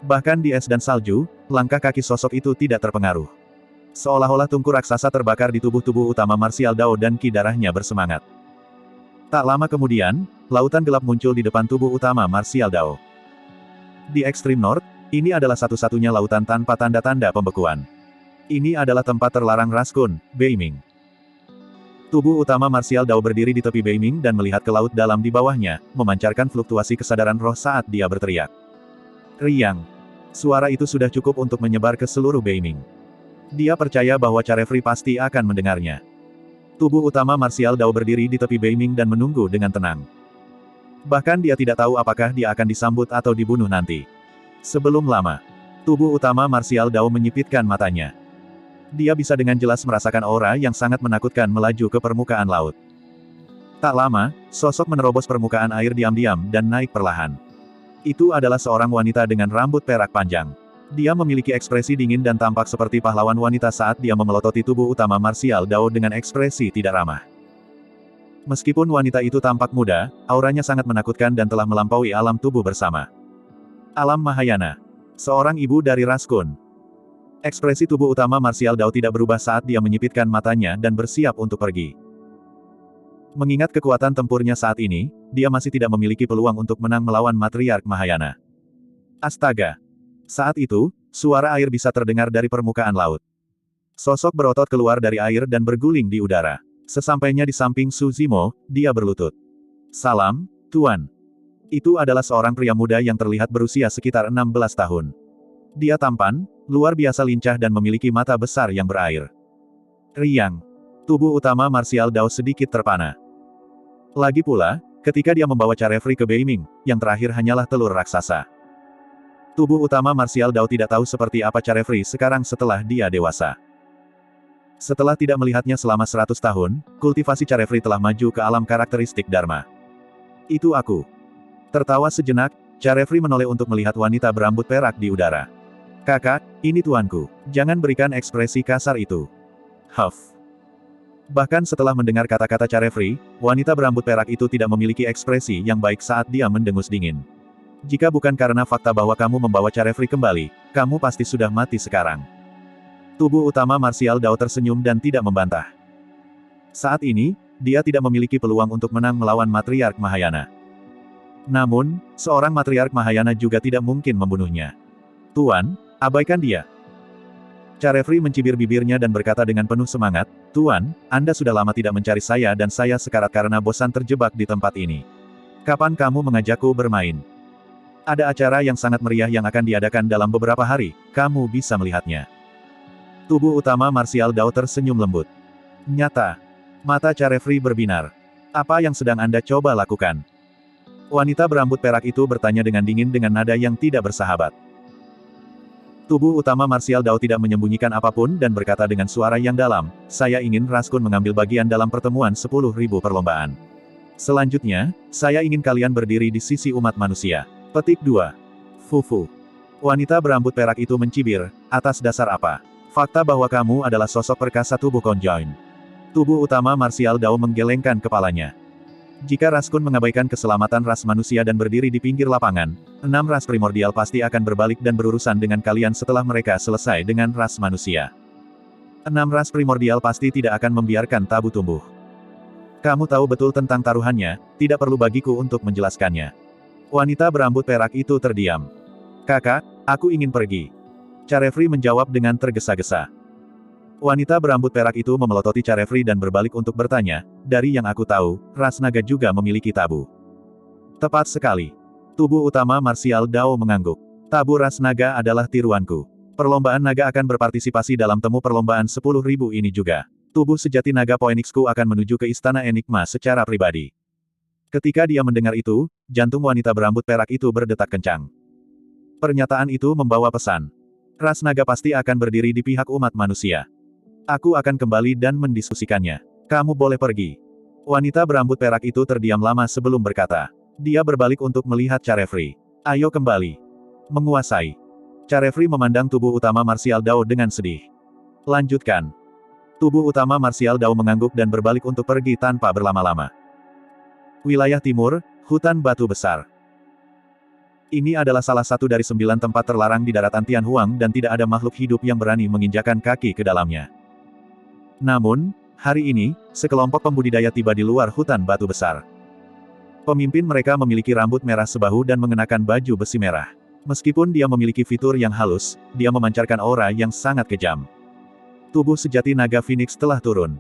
Bahkan di es dan salju, langkah kaki sosok itu tidak terpengaruh. Seolah-olah tungku raksasa terbakar di tubuh-tubuh utama marsial Dao dan ki darahnya bersemangat. Tak lama kemudian, lautan gelap muncul di depan tubuh utama marsial Dao. Di ekstrim north, ini adalah satu-satunya lautan tanpa tanda-tanda pembekuan. Ini adalah tempat terlarang ras Kun, Beiming. Tubuh utama marsial Dao berdiri di tepi Beiming dan melihat ke laut dalam di bawahnya, memancarkan fluktuasi kesadaran roh saat dia berteriak. Riang. Suara itu sudah cukup untuk menyebar ke seluruh Beiming. Dia percaya bahwa Carefree pasti akan mendengarnya. Tubuh utama marsial Dao berdiri di tepi Beiming dan menunggu dengan tenang. Bahkan dia tidak tahu apakah dia akan disambut atau dibunuh nanti. Sebelum lama, tubuh utama marsial Dao menyipitkan matanya. Dia bisa dengan jelas merasakan aura yang sangat menakutkan melaju ke permukaan laut. Tak lama, sosok menerobos permukaan air diam-diam dan naik perlahan. Itu adalah seorang wanita dengan rambut perak panjang. Dia memiliki ekspresi dingin dan tampak seperti pahlawan wanita saat dia memelototi tubuh utama marsial Dao dengan ekspresi tidak ramah. Meskipun wanita itu tampak muda, auranya sangat menakutkan dan telah melampaui alam tubuh bersama. Alam Mahayana. Seorang ibu dari ras Kun. Ekspresi tubuh utama marsial Dao tidak berubah saat dia menyipitkan matanya dan bersiap untuk pergi. Mengingat kekuatan tempurnya saat ini, dia masih tidak memiliki peluang untuk menang melawan matriark Mahayana. Astaga! Saat itu, suara air bisa terdengar dari permukaan laut. Sosok berotot keluar dari air dan berguling di udara. Sesampainya di samping Su Zimo, dia berlutut. Salam, Tuan. Itu adalah seorang pria muda yang terlihat berusia sekitar 16 tahun. Dia tampan, luar biasa lincah dan memiliki mata besar yang berair. Riang. Tubuh utama marsial Dao sedikit terpana. Lagi pula, ketika dia membawa Carefree ke Beiming, yang terakhir hanyalah telur raksasa. Tubuh utama marsial Dao tidak tahu seperti apa Carefree sekarang setelah dia dewasa. Setelah tidak melihatnya selama 100 tahun, kultivasi Carefree telah maju ke alam karakteristik Dharma. Itu aku. Tertawa sejenak, Carefree menoleh untuk melihat wanita berambut perak di udara. Kakak, ini tuanku. Jangan berikan ekspresi kasar itu. Huff. Bahkan setelah mendengar kata-kata Carefree, wanita berambut perak itu tidak memiliki ekspresi yang baik saat dia mendengus dingin. Jika bukan karena fakta bahwa kamu membawa Carefree kembali, kamu pasti sudah mati sekarang. Tubuh utama marsial Dao tersenyum dan tidak membantah. Saat ini, dia tidak memiliki peluang untuk menang melawan matriark Mahayana. Namun, seorang matriark Mahayana juga tidak mungkin membunuhnya. Tuan, abaikan dia. Carefree mencibir bibirnya dan berkata dengan penuh semangat, Tuan, Anda sudah lama tidak mencari saya dan saya sekarat karena bosan terjebak di tempat ini. Kapan kamu mengajakku bermain? Ada acara yang sangat meriah yang akan diadakan dalam beberapa hari, kamu bisa melihatnya. Tubuh utama marsial Dao tersenyum lembut. Nyata. Mata Carefree berbinar. Apa yang sedang Anda coba lakukan? Wanita berambut perak itu bertanya dengan dingin dengan nada yang tidak bersahabat. Tubuh utama Martial Dao tidak menyembunyikan apapun dan berkata dengan suara yang dalam, saya ingin Raskun mengambil bagian dalam pertemuan 10.000 perlombaan. Selanjutnya, saya ingin kalian berdiri di sisi umat manusia. Petik 2. Fufu. Wanita berambut perak itu mencibir, atas dasar apa? Fakta bahwa kamu adalah sosok perkasa tubuh konjoin. Tubuh utama Martial Dao menggelengkan kepalanya. Jika Raskun mengabaikan keselamatan ras manusia dan berdiri di pinggir lapangan, 6 ras primordial pasti akan berbalik dan berurusan dengan kalian setelah mereka selesai dengan ras manusia. 6 ras primordial pasti tidak akan membiarkan tabu tumbuh. Kamu tahu betul tentang taruhannya, tidak perlu bagiku untuk menjelaskannya. Wanita berambut perak itu terdiam. Kakak, aku ingin pergi. Carefree menjawab dengan tergesa-gesa. Wanita berambut perak itu memelototi Carefree dan berbalik untuk bertanya, dari yang aku tahu, ras naga juga memiliki tabu. Tepat sekali. Tubuh utama Martial Dao mengangguk. Tabu ras naga adalah tiruanku. Perlombaan naga akan berpartisipasi dalam temu perlombaan 10.000 ini juga. Tubuh sejati naga Phoenixku akan menuju ke istana Enigma secara pribadi. Ketika dia mendengar itu, jantung wanita berambut perak itu berdetak kencang. Pernyataan itu membawa pesan. Ras naga pasti akan berdiri di pihak umat manusia. Aku akan kembali dan mendiskusikannya. Kamu boleh pergi. Wanita berambut perak itu terdiam lama sebelum berkata. Dia berbalik untuk melihat Carefree. Ayo kembali. Menguasai. Carefree memandang tubuh utama Martial Dao dengan sedih. Lanjutkan. Tubuh utama Martial Dao mengangguk dan berbalik untuk pergi tanpa berlama-lama. Wilayah Timur, Hutan Batu Besar. Ini adalah salah satu dari 9 tempat terlarang di daratan Tianhuang dan tidak ada makhluk hidup yang berani menginjakan kaki ke dalamnya. Namun, hari ini, sekelompok pembudidaya tiba di luar hutan batu besar. Pemimpin mereka memiliki rambut merah sebahu dan mengenakan baju besi merah. Meskipun dia memiliki fitur yang halus, dia memancarkan aura yang sangat kejam. Tubuh sejati naga Phoenix telah turun.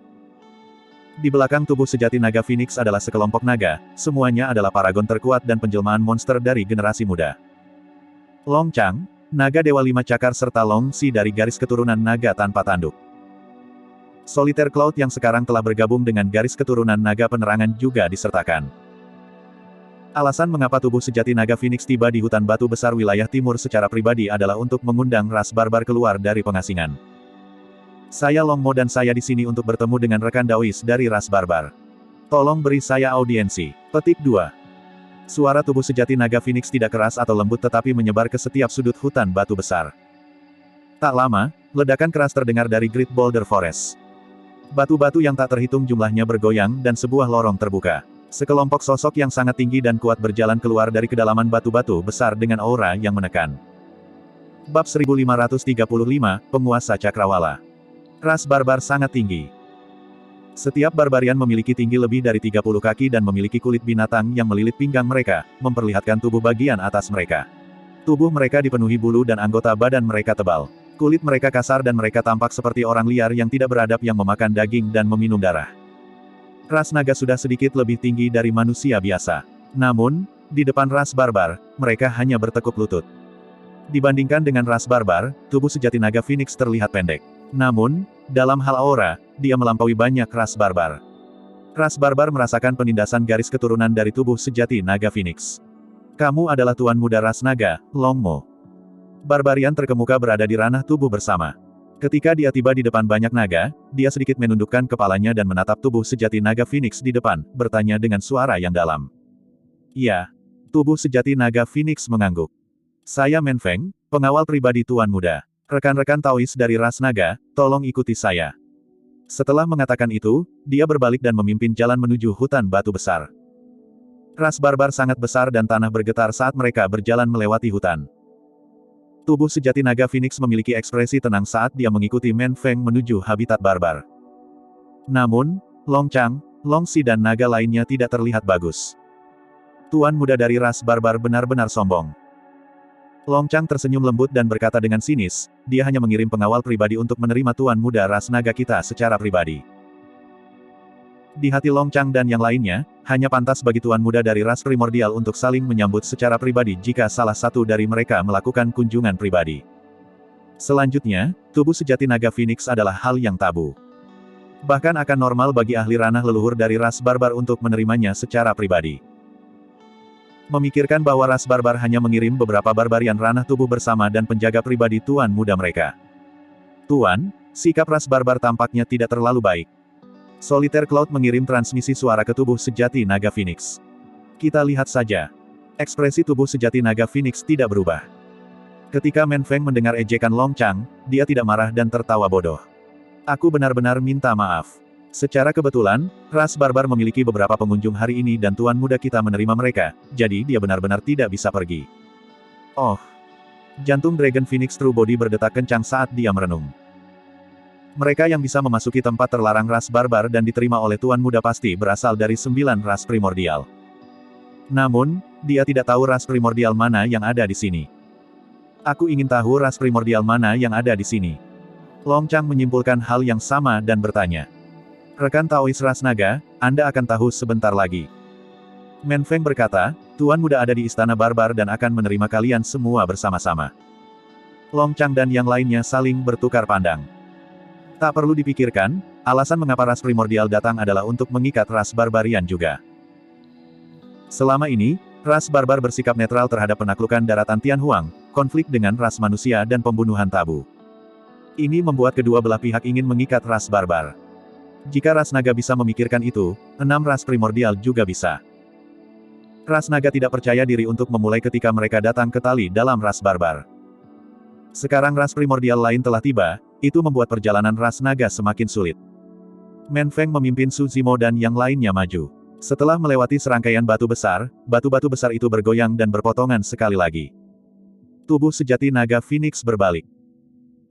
Di belakang tubuh sejati naga Phoenix adalah sekelompok naga, semuanya adalah paragon terkuat dan penjelmaan monster dari generasi muda. Long Chang, naga Dewa Lima Cakar serta Long Si dari garis keturunan naga tanpa tanduk. Solitaire Cloud yang sekarang telah bergabung dengan garis keturunan naga penerangan juga disertakan. Alasan mengapa tubuh sejati naga Phoenix tiba di hutan batu besar wilayah timur secara pribadi adalah untuk mengundang ras barbar keluar dari pengasingan. Saya Long Mo dan saya di sini untuk bertemu dengan rekan Daois dari ras barbar. Tolong beri saya audiensi. Petik 2. Suara tubuh sejati naga Phoenix tidak keras atau lembut tetapi menyebar ke setiap sudut hutan batu besar. Tak lama, ledakan keras terdengar dari Great Boulder Forest. Batu-batu yang tak terhitung jumlahnya bergoyang dan sebuah lorong terbuka. Sekelompok sosok yang sangat tinggi dan kuat berjalan keluar dari kedalaman batu-batu besar dengan aura yang menekan. Bab 1535, Penguasa Cakrawala. Ras barbar sangat tinggi. Setiap barbarian memiliki tinggi lebih dari 30 kaki dan memiliki kulit binatang yang melilit pinggang mereka, memperlihatkan tubuh bagian atas mereka. Tubuh mereka dipenuhi bulu dan anggota badan mereka tebal. Kulit mereka kasar dan mereka tampak seperti orang liar yang tidak beradab yang memakan daging dan meminum darah. Ras naga sudah sedikit lebih tinggi dari manusia biasa. Namun, di depan ras barbar, mereka hanya bertekuk lutut. Dibandingkan dengan ras barbar, tubuh sejati naga Phoenix terlihat pendek. Namun, dalam hal aura, dia melampaui banyak ras barbar. Ras barbar merasakan penindasan garis keturunan dari tubuh sejati naga Phoenix. Kamu adalah tuan muda ras naga, Long Mo. Barbarian terkemuka berada di ranah tubuh bersama. Ketika dia tiba di depan banyak naga, dia sedikit menundukkan kepalanya dan menatap tubuh sejati naga Phoenix di depan, bertanya dengan suara yang dalam. Iya. Tubuh sejati naga Phoenix mengangguk. Saya Men Feng, pengawal pribadi tuan muda. Rekan-rekan Taois dari ras naga, tolong ikuti saya. Setelah mengatakan itu, dia berbalik dan memimpin jalan menuju hutan batu besar. Ras barbar sangat besar dan tanah bergetar saat mereka berjalan melewati hutan. Tubuh sejati naga Phoenix memiliki ekspresi tenang saat dia mengikuti Men Feng menuju habitat barbar. Namun, Long Chang, Long Si dan naga lainnya tidak terlihat bagus. Tuan muda dari ras barbar benar-benar sombong. Long Chang tersenyum lembut dan berkata dengan sinis, dia hanya mengirim pengawal pribadi untuk menerima tuan muda ras naga kita secara pribadi. Di hati Long Chang dan yang lainnya, hanya pantas bagi tuan muda dari ras primordial untuk saling menyambut secara pribadi jika salah satu dari mereka melakukan kunjungan pribadi. Selanjutnya, tubuh sejati naga Phoenix adalah hal yang tabu. Bahkan akan normal bagi ahli ranah leluhur dari ras barbar untuk menerimanya secara pribadi. Memikirkan bahwa ras barbar hanya mengirim beberapa barbarian ranah tubuh bersama dan penjaga pribadi tuan muda mereka. Tuan, sikap ras barbar tampaknya tidak terlalu baik. Solitaire Cloud mengirim transmisi suara ke tubuh sejati naga Phoenix. Kita lihat saja. Ekspresi tubuh sejati naga Phoenix tidak berubah. Ketika Men Feng mendengar ejekan Long Chang, dia tidak marah dan tertawa bodoh. Aku benar-benar minta maaf. Secara kebetulan, ras barbar memiliki beberapa pengunjung hari ini dan tuan muda kita menerima mereka, jadi dia benar-benar tidak bisa pergi. Oh. Jantung Dragon Phoenix True Body berdetak kencang saat dia merenung. Mereka yang bisa memasuki tempat terlarang ras barbar dan diterima oleh tuan muda pasti berasal dari 9 ras primordial. Namun, dia tidak tahu ras primordial mana yang ada di sini. Aku ingin tahu ras primordial mana yang ada di sini. Long Chang menyimpulkan hal yang sama dan bertanya. Rekan Taois ras naga, Anda akan tahu sebentar lagi. Men Feng berkata, Tuan muda ada di istana barbar dan akan menerima kalian semua bersama-sama. Long Chang dan yang lainnya saling bertukar pandang. Tak perlu dipikirkan, alasan mengapa ras primordial datang adalah untuk mengikat ras barbarian juga. Selama ini, ras barbar bersikap netral terhadap penaklukan daratan Tianhuang, konflik dengan ras manusia dan pembunuhan tabu. Ini membuat kedua belah pihak ingin mengikat ras barbar. Jika ras naga bisa memikirkan itu, 6 ras primordial juga bisa. Ras naga tidak percaya diri untuk memulai ketika mereka datang ke tali dalam ras barbar. Sekarang ras primordial lain telah tiba, itu membuat perjalanan ras naga semakin sulit. Men Feng memimpin Su Zimo dan yang lainnya maju. Setelah melewati serangkaian batu batu besar itu bergoyang dan berpotongan sekali lagi. Tubuh sejati naga Phoenix berbalik.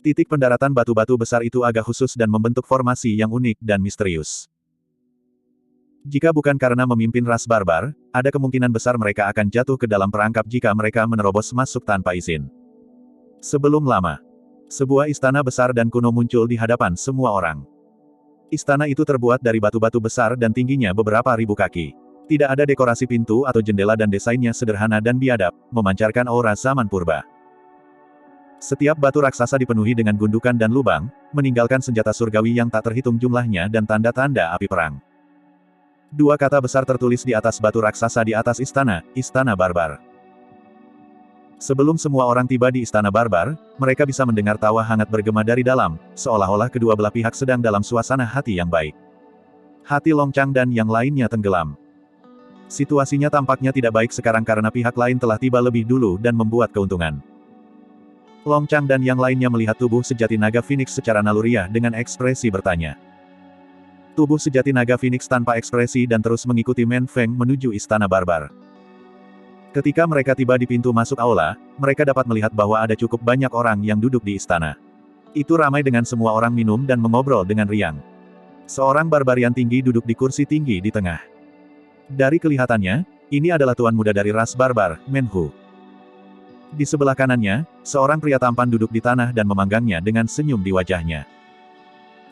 Titik pendaratan batu-batu besar itu agak khusus dan membentuk formasi yang unik dan misterius. Jika bukan karena memimpin ras barbar, ada kemungkinan besar mereka akan jatuh ke dalam perangkap jika mereka menerobos masuk tanpa izin. Sebelum lama, sebuah istana besar dan kuno muncul di hadapan semua orang. Istana itu terbuat dari batu-batu besar dan tingginya beberapa ribu kaki. Tidak ada dekorasi pintu atau jendela dan desainnya sederhana dan biadab, memancarkan aura zaman purba. Setiap batu raksasa dipenuhi dengan gundukan dan lubang, meninggalkan senjata surgawi yang tak terhitung jumlahnya dan tanda-tanda api perang. 2 kata besar tertulis di atas batu raksasa di atas istana, Istana Barbar. Sebelum semua orang tiba di Istana Barbar, mereka bisa mendengar tawa hangat bergema dari dalam, seolah-olah kedua belah pihak sedang dalam suasana hati yang baik. Hati Long Chang dan yang lainnya tenggelam. Situasinya tampaknya tidak baik sekarang karena pihak lain telah tiba lebih dulu dan membuat keuntungan. Long Chang dan yang lainnya melihat tubuh sejati naga Phoenix secara naluriah dengan ekspresi bertanya. Tubuh sejati naga Phoenix tanpa ekspresi dan terus mengikuti Men Feng menuju Istana Barbar. Ketika mereka tiba di pintu masuk aula, mereka dapat melihat bahwa ada cukup banyak orang yang duduk di istana. Itu ramai dengan semua orang minum dan mengobrol dengan riang. Seorang barbarian tinggi duduk di kursi tinggi di tengah. Dari kelihatannya, ini adalah tuan muda dari ras barbar, Men Hu. Di sebelah kanannya, seorang pria tampan duduk di tanah dan memanggangnya dengan senyum di wajahnya.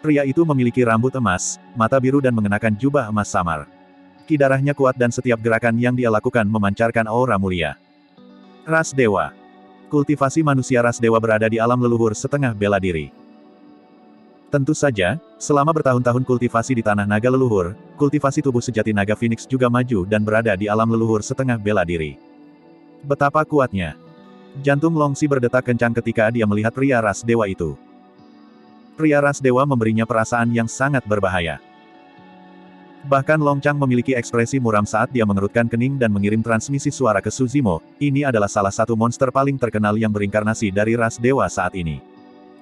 Pria itu memiliki rambut emas, mata biru dan mengenakan jubah emas samar. Ki darahnya kuat dan setiap gerakan yang dia lakukan memancarkan aura mulia. Ras Dewa. Kultivasi manusia ras dewa berada di alam leluhur setengah bela diri. Tentu saja, selama bertahun-tahun kultivasi di tanah naga leluhur, kultivasi tubuh sejati naga Phoenix juga maju dan berada di alam leluhur setengah bela diri. Betapa kuatnya. Jantung Long Xi berdetak kencang ketika dia melihat pria ras dewa itu. Pria ras dewa memberinya perasaan yang sangat berbahaya. Bahkan Long Chang memiliki ekspresi muram saat dia mengerutkan kening dan mengirim transmisi suara ke Su Zimo. Ini adalah salah satu monster paling terkenal yang berinkarnasi dari ras dewa saat ini.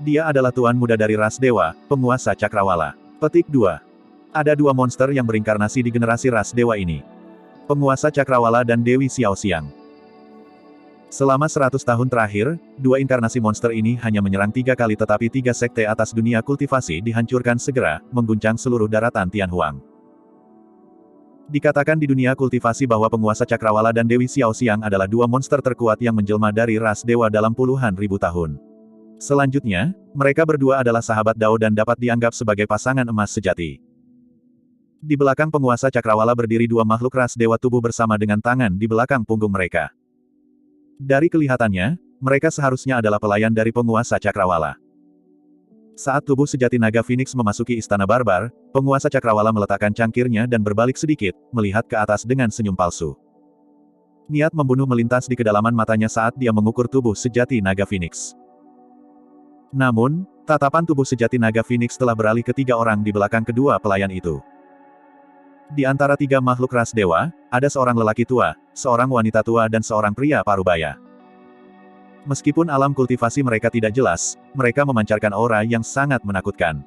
Dia adalah tuan muda dari ras dewa, penguasa cakrawala. Petik 2. Ada 2 monster yang berinkarnasi di generasi ras dewa ini. Penguasa cakrawala dan Dewi Xiao Xiang. Selama 100 tahun terakhir, 2 inkarnasi monster ini hanya menyerang 3 kali tetapi 3 sekte atas dunia kultivasi dihancurkan segera, mengguncang seluruh daratan Tianhuang. Dikatakan di dunia kultivasi bahwa penguasa cakrawala dan Dewi Xiao Xiang adalah 2 monster terkuat yang menjelma dari ras dewa dalam puluhan ribu tahun. Selanjutnya, mereka berdua adalah sahabat Dao dan dapat dianggap sebagai pasangan emas sejati. Di belakang penguasa cakrawala berdiri 2 makhluk ras dewa tubuh bersama dengan tangan di belakang punggung mereka. Dari kelihatannya, mereka seharusnya adalah pelayan dari penguasa cakrawala. Saat tubuh sejati naga Phoenix memasuki istana barbar, penguasa cakrawala meletakkan cangkirnya dan berbalik sedikit, melihat ke atas dengan senyum palsu. Niat membunuh melintas di kedalaman matanya saat dia mengukur tubuh sejati naga Phoenix. Namun, tatapan tubuh sejati naga Phoenix telah beralih ke 3 orang di belakang kedua pelayan itu. Di antara 3 makhluk ras dewa, ada seorang lelaki tua, seorang wanita tua dan seorang pria parubaya. Meskipun alam kultivasi mereka tidak jelas, mereka memancarkan aura yang sangat menakutkan.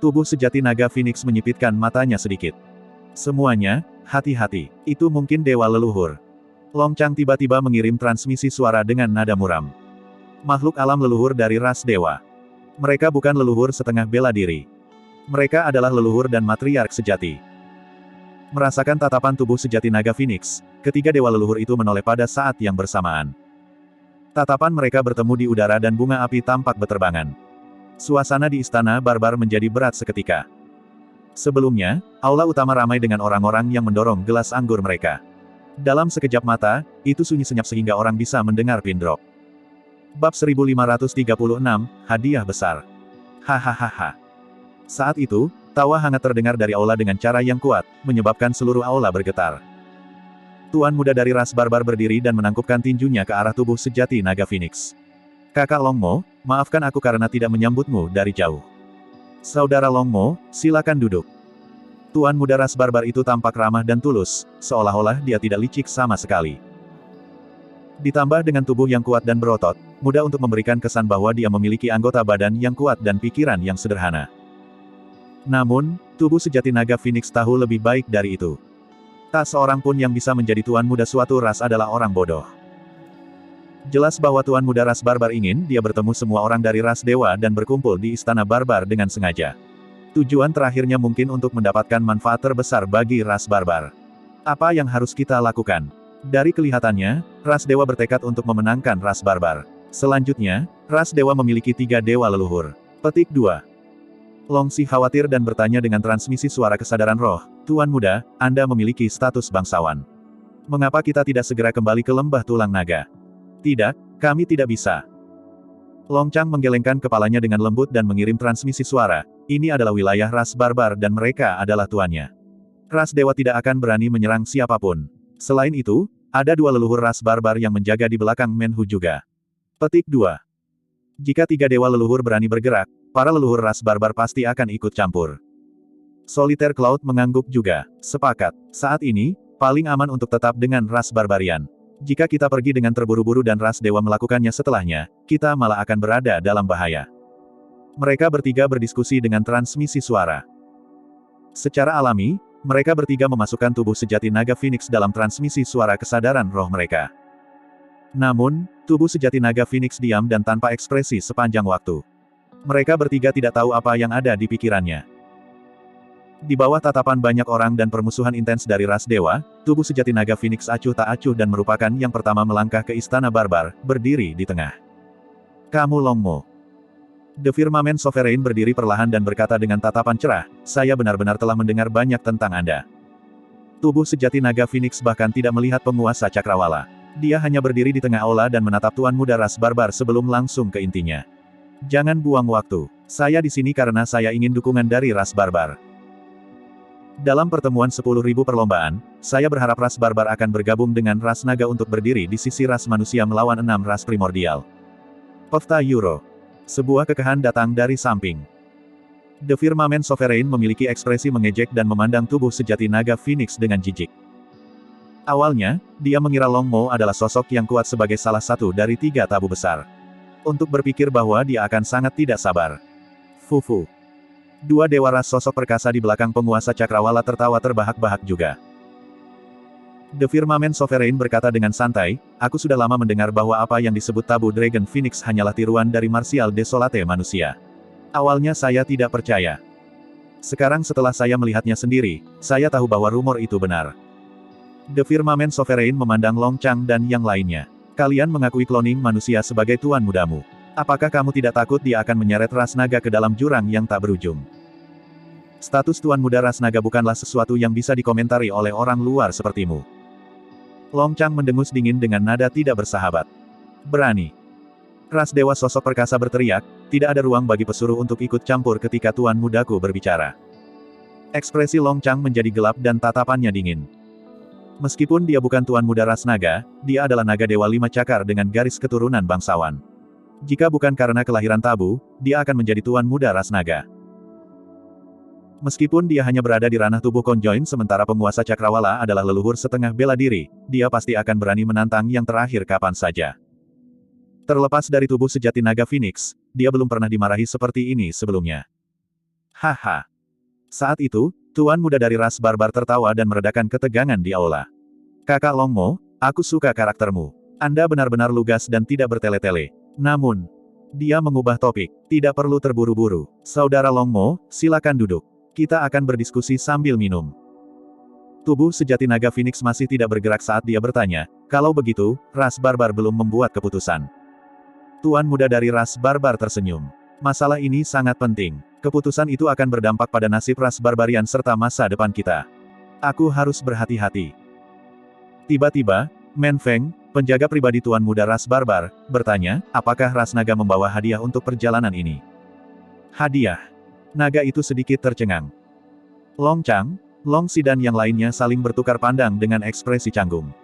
Tubuh sejati naga Phoenix menyipitkan matanya sedikit. Semuanya, hati-hati, itu mungkin dewa leluhur. Long Chang tiba-tiba mengirim transmisi suara dengan nada muram. Makhluk alam leluhur dari ras dewa. Mereka bukan leluhur setengah bela diri. Mereka adalah leluhur dan matriark sejati. Merasakan tatapan tubuh sejati naga Phoenix, ketiga dewa leluhur itu menoleh pada saat yang bersamaan. Tatapan mereka bertemu di udara dan bunga api tampak beterbangan. Suasana di istana barbar menjadi berat seketika. Sebelumnya, aula utama ramai dengan orang-orang yang mendorong gelas anggur mereka. Dalam sekejap mata, itu sunyi senyap sehingga orang bisa mendengar pin drop. Bab 1536, Hadiah Besar. Hahaha. Saat itu, tawa hangat terdengar dari aula dengan cara yang kuat, menyebabkan seluruh aula bergetar. Tuan muda dari ras barbar berdiri dan menangkupkan tinjunya ke arah tubuh sejati naga Phoenix. Kakak Longmo, maafkan aku karena tidak menyambutmu dari jauh. Saudara Longmo, silakan duduk. Tuan muda ras barbar itu tampak ramah dan tulus, seolah-olah dia tidak licik sama sekali. Ditambah dengan tubuh yang kuat dan berotot, mudah untuk memberikan kesan bahwa dia memiliki anggota badan yang kuat dan pikiran yang sederhana. Namun, tubuh sejati naga Phoenix tahu lebih baik dari itu. Tak seorang pun yang bisa menjadi tuan muda suatu ras adalah orang bodoh. Jelas bahwa tuan muda ras barbar ingin dia bertemu semua orang dari ras dewa dan berkumpul di istana barbar dengan sengaja. Tujuan terakhirnya mungkin untuk mendapatkan manfaat terbesar bagi ras barbar. Apa yang harus kita lakukan? Dari kelihatannya, ras dewa bertekad untuk memenangkan ras barbar. Selanjutnya, ras dewa memiliki 3 dewa leluhur. Petik 2. Longxi khawatir dan bertanya dengan transmisi suara kesadaran roh, Tuan muda, Anda memiliki status bangsawan. Mengapa kita tidak segera kembali ke lembah tulang naga? Tidak, kami tidak bisa. Long Chang menggelengkan kepalanya dengan lembut dan mengirim transmisi suara, ini adalah wilayah ras barbar dan mereka adalah tuannya. Ras dewa tidak akan berani menyerang siapapun. Selain itu, ada 2 leluhur ras barbar yang menjaga di belakang Menhu juga. Petik 2. Jika 3 dewa leluhur berani bergerak, para leluhur ras barbar pasti akan ikut campur. Solitaire Cloud mengangguk juga. Sepakat. Saat ini, paling aman untuk tetap dengan ras barbarian. Jika kita pergi dengan terburu-buru dan ras dewa melakukannya setelahnya, kita malah akan berada dalam bahaya. Mereka bertiga berdiskusi dengan transmisi suara. Secara alami, mereka bertiga memasukkan tubuh sejati naga Phoenix dalam transmisi suara kesadaran roh mereka. Namun, tubuh sejati naga Phoenix diam dan tanpa ekspresi sepanjang waktu. Mereka bertiga tidak tahu apa yang ada di pikirannya. Di bawah tatapan banyak orang dan permusuhan intens dari ras dewa, tubuh sejati naga Phoenix acuh tak acuh dan merupakan yang pertama melangkah ke istana barbar, berdiri di tengah. Kamu Longmo. The Firmament Sovereign berdiri perlahan dan berkata dengan tatapan cerah, saya benar-benar telah mendengar banyak tentang Anda. Tubuh sejati naga Phoenix bahkan tidak melihat penguasa cakrawala. Dia hanya berdiri di tengah aula dan menatap tuan muda ras barbar sebelum langsung ke intinya. Jangan buang waktu. Saya di sini karena saya ingin dukungan dari ras barbar. Dalam pertemuan 10.000 perlombaan, saya berharap ras barbar akan bergabung dengan ras naga untuk berdiri di sisi ras manusia melawan 6 ras primordial. Pofta Euro. Sebuah kekeh datang dari samping. The Firmament Sovereign memiliki ekspresi mengejek dan memandang tubuh sejati naga Phoenix dengan jijik. Awalnya, dia mengira Longmo adalah sosok yang kuat sebagai salah satu dari 3 tabu besar. Untuk berpikir bahwa dia akan sangat tidak sabar. Fufu. 2 dewa ras sosok perkasa di belakang penguasa cakrawala tertawa terbahak-bahak juga. The Firmament Sovereign berkata dengan santai, aku sudah lama mendengar bahwa apa yang disebut tabu Dragon Phoenix hanyalah tiruan dari Martial Desolate manusia. Awalnya saya tidak percaya. Sekarang setelah saya melihatnya sendiri, saya tahu bahwa rumor itu benar. The Firmament Sovereign memandang Long Chang dan yang lainnya. Kalian mengakui cloning manusia sebagai tuan mudamu. Apakah kamu tidak takut dia akan menyeret ras naga ke dalam jurang yang tak berujung? Status tuan muda ras naga bukanlah sesuatu yang bisa dikomentari oleh orang luar sepertimu. Long Chang mendengus dingin dengan nada tidak bersahabat. Berani. Ras dewa sosok perkasa berteriak, tidak ada ruang bagi pesuruh untuk ikut campur ketika tuan mudaku berbicara. Ekspresi Long Chang menjadi gelap dan tatapannya dingin. Meskipun dia bukan tuan muda ras naga, dia adalah naga dewa 5 cakar dengan garis keturunan bangsawan. Jika bukan karena kelahiran tabu, dia akan menjadi tuan muda ras naga. Meskipun dia hanya berada di ranah tubuh konjoin sementara penguasa cakrawala adalah leluhur setengah bela diri, dia pasti akan berani menantang yang terakhir kapan saja. Terlepas dari tubuh sejati naga Phoenix, dia belum pernah dimarahi seperti ini sebelumnya. Haha. Saat itu, tuan muda dari ras barbar tertawa dan meredakan ketegangan di aula. Kakak Longmo, aku suka karaktermu. Anda benar-benar lugas dan tidak bertele-tele. Namun, dia mengubah topik. Tidak perlu terburu-buru. Saudara Longmo, silakan duduk. Kita akan berdiskusi sambil minum. Tubuh sejati naga Phoenix masih tidak bergerak saat dia bertanya, kalau begitu, ras barbar belum membuat keputusan. Tuan muda dari ras barbar tersenyum. Masalah ini sangat penting. Keputusan itu akan berdampak pada nasib ras barbarian serta masa depan kita. Aku harus berhati-hati. Tiba-tiba, Men Feng, penjaga pribadi tuan muda ras barbar, bertanya, apakah ras naga membawa hadiah untuk perjalanan ini? Hadiah. Naga itu sedikit tercengang. Long Chang, Long Si dan yang lainnya saling bertukar pandang dengan ekspresi canggung.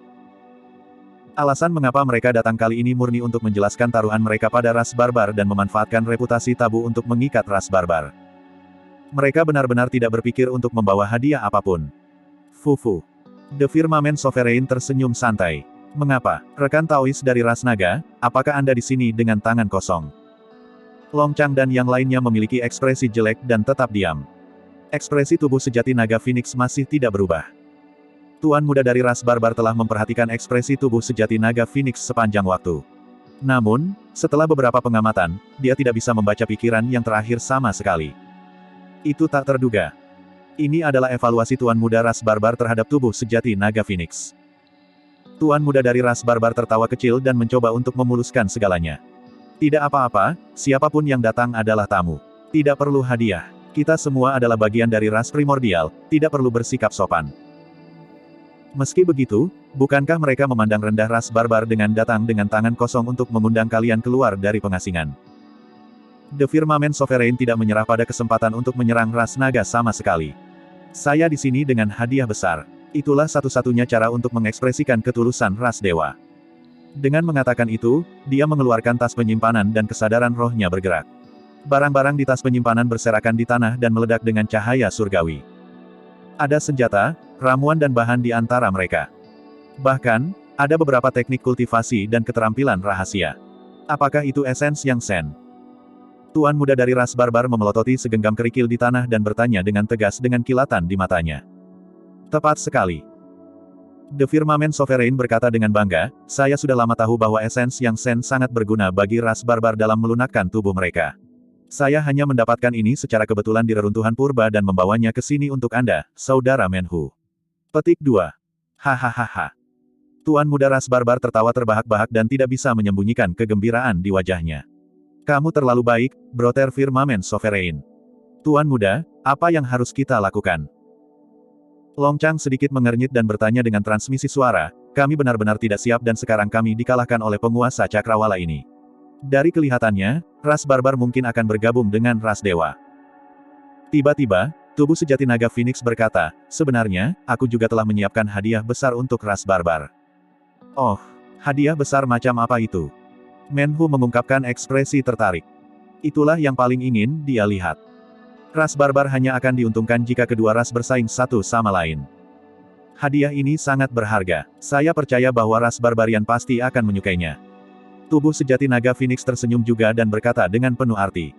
Alasan mengapa mereka datang kali ini murni untuk menjelaskan taruhan mereka pada ras barbar dan memanfaatkan reputasi tabu untuk mengikat ras barbar. Mereka benar-benar tidak berpikir untuk membawa hadiah apapun. Fufu. The Firmament Sovereign tersenyum santai. Mengapa, rekan Taois dari ras naga, apakah Anda di sini dengan tangan kosong? Long Chang dan yang lainnya memiliki ekspresi jelek dan tetap diam. Ekspresi tubuh sejati naga Phoenix masih tidak berubah. Tuan muda dari ras barbar telah memperhatikan ekspresi tubuh sejati naga Phoenix sepanjang waktu. Namun, setelah beberapa pengamatan, dia tidak bisa membaca pikiran yang terakhir sama sekali. Itu tak terduga. Ini adalah evaluasi tuan muda ras barbar terhadap tubuh sejati naga Phoenix. Tuan muda dari ras barbar tertawa kecil dan mencoba untuk memuluskan segalanya. Tidak apa-apa, siapapun yang datang adalah tamu. Tidak perlu hadiah. Kita semua adalah bagian dari ras primordial, tidak perlu bersikap sopan. Meski begitu, bukankah mereka memandang rendah ras barbar dengan datang dengan tangan kosong untuk mengundang kalian keluar dari pengasingan? The Firmament Sovereign tidak menyerah pada kesempatan untuk menyerang ras naga sama sekali. Saya di sini dengan hadiah besar. Itulah satu-satunya cara untuk mengekspresikan ketulusan ras dewa. Dengan mengatakan itu, dia mengeluarkan tas penyimpanan dan kesadaran rohnya bergerak. Barang-barang di tas penyimpanan berserakan di tanah dan meledak dengan cahaya surgawi. Ada senjata, ramuan dan bahan di antara mereka. Bahkan, ada beberapa teknik kultivasi dan keterampilan rahasia. Apakah itu esens yang Sen? Tuan muda dari ras barbar memelototi segenggam kerikil di tanah dan bertanya dengan tegas dengan kilatan di matanya. Tepat sekali. The Firmament Sovereign berkata dengan bangga, saya sudah lama tahu bahwa esens yang Sen sangat berguna bagi ras barbar dalam melunakkan tubuh mereka. Saya hanya mendapatkan ini secara kebetulan di reruntuhan purba dan membawanya ke sini untuk Anda, Saudara Menhu. Petik 2. Hahaha. Tuan muda ras barbar tertawa terbahak-bahak dan tidak bisa menyembunyikan kegembiraan di wajahnya. Kamu terlalu baik, Brother Firmament Sovereign. Tuan muda, apa yang harus kita lakukan? Long Chang sedikit mengernyit dan bertanya dengan transmisi suara, kami benar-benar tidak siap dan sekarang kami dikalahkan oleh penguasa cakrawala ini. Dari kelihatannya, ras barbar mungkin akan bergabung dengan ras dewa. Tiba-tiba, tubuh sejati naga Phoenix berkata, sebenarnya, aku juga telah menyiapkan hadiah besar untuk ras barbar. Oh, hadiah besar macam apa itu? Menhu mengungkapkan ekspresi tertarik. Itulah yang paling ingin dia lihat. Ras barbar hanya akan diuntungkan jika kedua ras bersaing satu sama lain. Hadiah ini sangat berharga. Saya percaya bahwa ras barbarian pasti akan menyukainya. Tubuh sejati naga Phoenix tersenyum juga dan berkata dengan penuh arti.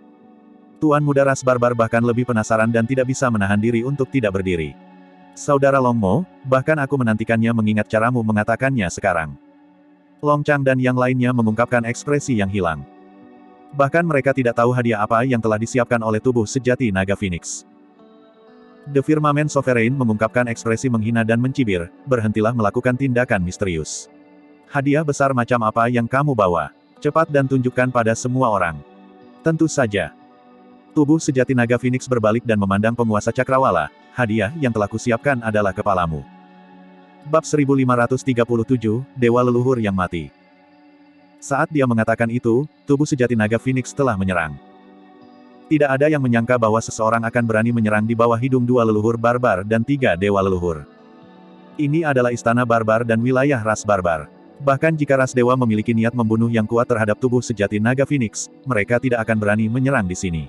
Tuan muda ras barbar bahkan lebih penasaran dan tidak bisa menahan diri untuk tidak berdiri. Saudara Longmo, bahkan aku menantikannya mengingat caramu mengatakannya sekarang. Long Chang dan yang lainnya mengungkapkan ekspresi yang hilang. Bahkan mereka tidak tahu hadiah apa yang telah disiapkan oleh tubuh sejati naga Phoenix. The Firmament Sovereign mengungkapkan ekspresi menghina dan mencibir, berhentilah melakukan tindakan misterius. Hadiah besar macam apa yang kamu bawa? Cepat dan tunjukkan pada semua orang. Tentu saja. Tubuh sejati naga Phoenix berbalik dan memandang penguasa cakrawala, hadiah yang telah kusiapkan adalah kepalamu. Bab 1537, Dewa Leluhur yang Mati. Saat dia mengatakan itu, tubuh sejati naga Phoenix telah menyerang. Tidak ada yang menyangka bahwa seseorang akan berani menyerang di bawah hidung dua leluhur barbar dan tiga dewa leluhur. Ini adalah istana barbar dan wilayah ras barbar. Bahkan jika ras dewa memiliki niat membunuh yang kuat terhadap tubuh sejati naga Phoenix, mereka tidak akan berani menyerang di sini.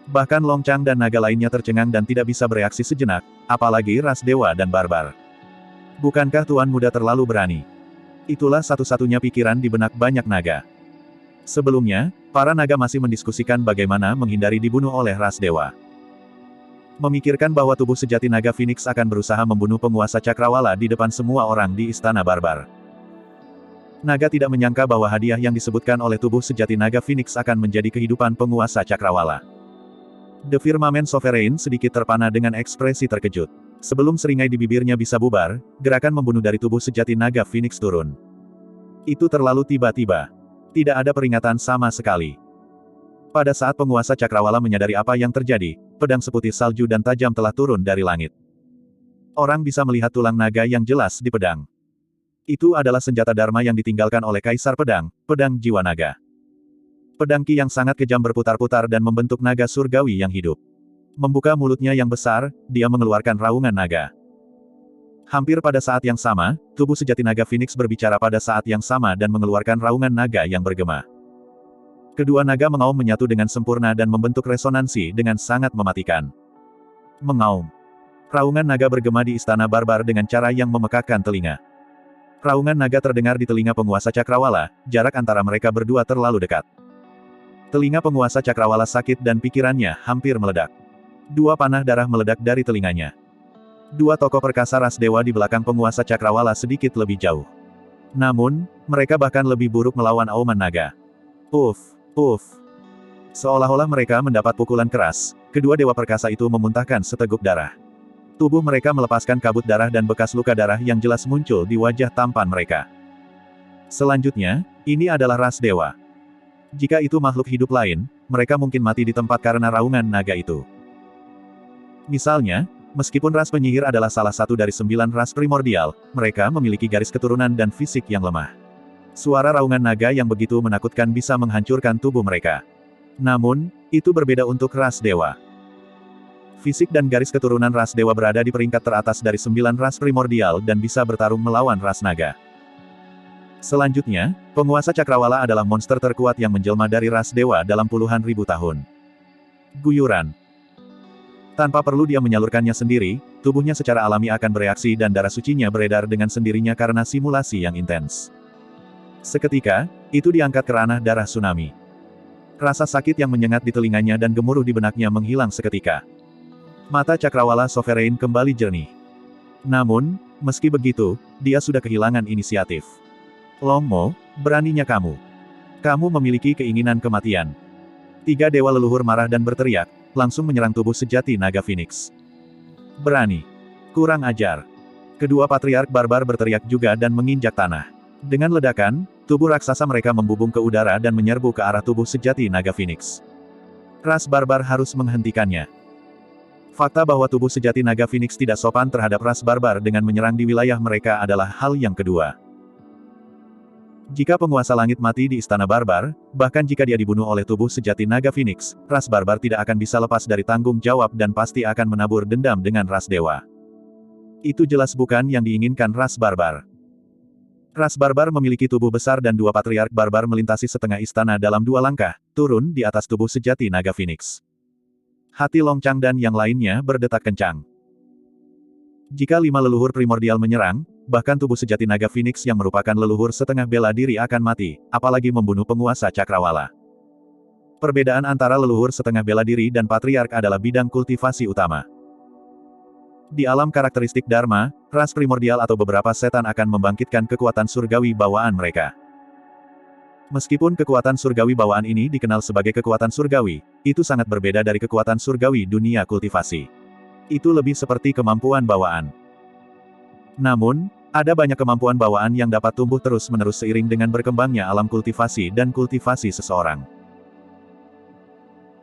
Bahkan Long Chang dan naga lainnya tercengang dan tidak bisa bereaksi sejenak, apalagi ras dewa dan barbar. Bukankah Tuan Muda terlalu berani? Itulah satu-satunya pikiran di benak banyak naga. Sebelumnya, para naga masih mendiskusikan bagaimana menghindari dibunuh oleh ras dewa. Memikirkan bahwa tubuh sejati naga Phoenix akan berusaha membunuh penguasa Cakrawala di depan semua orang di istana barbar. Naga tidak menyangka bahwa hadiah yang disebutkan oleh tubuh sejati naga Phoenix akan menjadi kehidupan penguasa Cakrawala. The Firmament Sovereign sedikit terpana dengan ekspresi terkejut. Sebelum seringai di bibirnya bisa bubar, gerakan membunuh dari tubuh sejati naga Phoenix turun. Itu terlalu tiba-tiba. Tidak ada peringatan sama sekali. Pada saat penguasa Cakrawala menyadari apa yang terjadi, pedang seputih salju dan tajam telah turun dari langit. Orang bisa melihat tulang naga yang jelas di pedang. Itu adalah senjata Dharma yang ditinggalkan oleh Kaisar Pedang, pedang jiwa naga. Pedang Ki yang sangat kejam berputar-putar dan membentuk naga surgawi yang hidup. Membuka mulutnya yang besar, dia mengeluarkan raungan naga. Hampir pada saat yang sama, tubuh sejati naga Phoenix berbicara pada saat yang sama dan mengeluarkan raungan naga yang bergema. Kedua naga mengaum menyatu dengan sempurna dan membentuk resonansi dengan sangat mematikan. Mengaum. Raungan naga bergema di istana barbar dengan cara yang memekakkan telinga. Raungan naga terdengar di telinga penguasa Cakrawala, jarak antara mereka berdua terlalu dekat. Telinga penguasa Cakrawala sakit dan pikirannya hampir meledak. Dua panah darah meledak dari telinganya. Dua tokoh perkasa ras dewa di belakang penguasa Cakrawala sedikit lebih jauh. Namun, mereka bahkan lebih buruk melawan auman naga. Uff. Uff. Seolah-olah mereka mendapat pukulan keras, kedua dewa perkasa itu memuntahkan seteguk darah. Tubuh mereka melepaskan kabut darah dan bekas luka darah yang jelas muncul di wajah tampan mereka. Selanjutnya, ini adalah ras dewa. Jika itu makhluk hidup lain, mereka mungkin mati di tempat karena raungan naga itu. Misalnya, meskipun ras penyihir adalah salah satu dari 9 ras primordial, mereka memiliki garis keturunan dan fisik yang lemah. Suara raungan naga yang begitu menakutkan bisa menghancurkan tubuh mereka. Namun, itu berbeda untuk ras dewa. Fisik dan garis keturunan ras dewa berada di peringkat teratas dari 9 ras primordial dan bisa bertarung melawan ras naga. Selanjutnya, penguasa Cakrawala adalah monster terkuat yang menjelma dari ras dewa dalam puluhan ribu tahun. Guyuran. Tanpa perlu dia menyalurkannya sendiri, tubuhnya secara alami akan bereaksi dan darah sucinya beredar dengan sendirinya karena simulasi yang intens. Seketika, itu diangkat ke ranah darah tsunami. Rasa sakit yang menyengat di telinganya dan gemuruh di benaknya menghilang seketika. Mata Cakrawala Sovereign kembali jernih. Namun, meski begitu, dia sudah kehilangan inisiatif. Long Mo, beraninya kamu. Kamu memiliki keinginan kematian. Tiga dewa leluhur marah dan berteriak, langsung menyerang tubuh sejati naga Phoenix. Berani. Kurang ajar. Kedua patriark barbar berteriak juga dan menginjak tanah. Dengan ledakan, tubuh raksasa mereka membubung ke udara dan menyerbu ke arah tubuh sejati naga Phoenix. Ras barbar harus menghentikannya. Fakta bahwa tubuh sejati naga Phoenix tidak sopan terhadap ras barbar dengan menyerang di wilayah mereka adalah hal yang kedua. Jika penguasa langit mati di istana barbar, bahkan jika dia dibunuh oleh tubuh sejati naga Phoenix, ras barbar tidak akan bisa lepas dari tanggung jawab dan pasti akan menabur dendam dengan ras dewa. Itu jelas bukan yang diinginkan ras barbar. Ras barbar memiliki tubuh besar dan dua patriark barbar melintasi setengah istana dalam 2 langkah, turun di atas tubuh sejati naga Phoenix. Hati Long Chang dan yang lainnya berdetak kencang. Jika 5 leluhur primordial menyerang, bahkan tubuh sejati naga Phoenix yang merupakan leluhur setengah bela diri akan mati, apalagi membunuh penguasa Cakrawala. Perbedaan antara leluhur setengah bela diri dan patriark adalah bidang kultivasi utama. Di alam karakteristik Dharma, ras primordial atau beberapa setan akan membangkitkan kekuatan surgawi bawaan mereka. Meskipun kekuatan surgawi bawaan ini dikenal sebagai kekuatan surgawi, itu sangat berbeda dari kekuatan surgawi dunia kultivasi. Itu lebih seperti kemampuan bawaan. Namun, ada banyak kemampuan bawaan yang dapat tumbuh terus-menerus seiring dengan berkembangnya alam kultivasi dan kultivasi seseorang.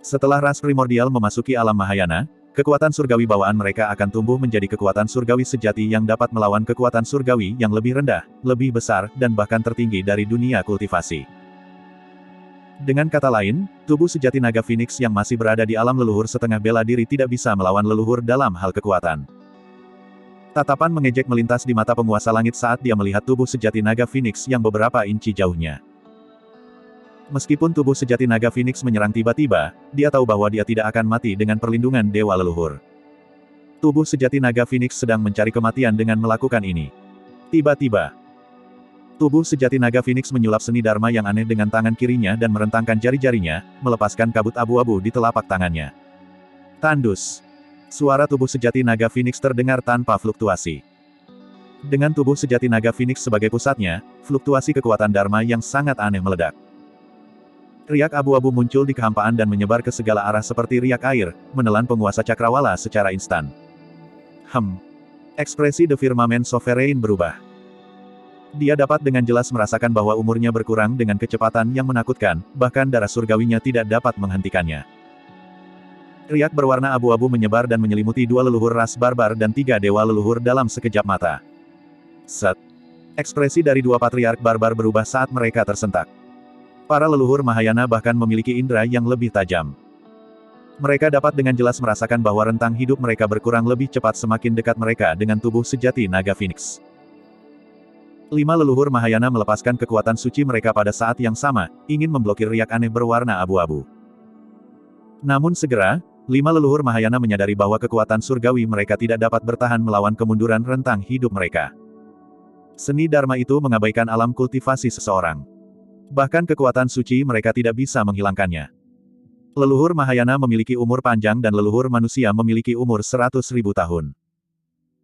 Setelah ras primordial memasuki alam Mahayana, kekuatan surgawi bawaan mereka akan tumbuh menjadi kekuatan surgawi sejati yang dapat melawan kekuatan surgawi yang lebih rendah, lebih besar, dan bahkan tertinggi dari dunia kultivasi. Dengan kata lain, tubuh sejati naga Phoenix yang masih berada di alam leluhur setengah bela diri tidak bisa melawan leluhur dalam hal kekuatan. Tatapan mengejek melintas di mata penguasa langit saat dia melihat tubuh sejati naga Phoenix yang beberapa inci jauhnya. Meskipun tubuh sejati naga Phoenix menyerang tiba-tiba, dia tahu bahwa dia tidak akan mati dengan perlindungan dewa leluhur. Tubuh sejati naga Phoenix sedang mencari kematian dengan melakukan ini. Tiba-tiba, tubuh sejati naga Phoenix menyulap seni dharma yang aneh dengan tangan kirinya dan merentangkan jari-jarinya, melepaskan kabut abu-abu di telapak tangannya. Tandus. Suara tubuh sejati naga Phoenix terdengar tanpa fluktuasi. Dengan tubuh sejati naga Phoenix sebagai pusatnya, fluktuasi kekuatan dharma yang sangat aneh meledak. Riak abu-abu muncul di kehampaan dan menyebar ke segala arah seperti riak air, menelan penguasa cakrawala secara instan. Ekspresi The Firmament Sovereign berubah. Dia dapat dengan jelas merasakan bahwa umurnya berkurang dengan kecepatan yang menakutkan, bahkan darah surgawinya tidak dapat menghentikannya. Riak berwarna abu-abu menyebar dan menyelimuti dua leluhur ras barbar dan tiga dewa leluhur dalam sekejap mata. Set. Ekspresi dari dua patriark barbar berubah saat mereka tersentak. Para leluhur Mahayana bahkan memiliki indera yang lebih tajam. Mereka dapat dengan jelas merasakan bahwa rentang hidup mereka berkurang lebih cepat semakin dekat mereka dengan tubuh sejati naga Phoenix. 5 leluhur Mahayana melepaskan kekuatan suci mereka pada saat yang sama, ingin memblokir riak aneh berwarna abu-abu. Namun segera, 5 leluhur Mahayana menyadari bahwa kekuatan surgawi mereka tidak dapat bertahan melawan kemunduran rentang hidup mereka. Seni Dharma itu mengabaikan alam kultivasi seseorang. Bahkan kekuatan suci mereka tidak bisa menghilangkannya. Leluhur Mahayana memiliki umur panjang dan leluhur manusia memiliki umur 100.000 tahun.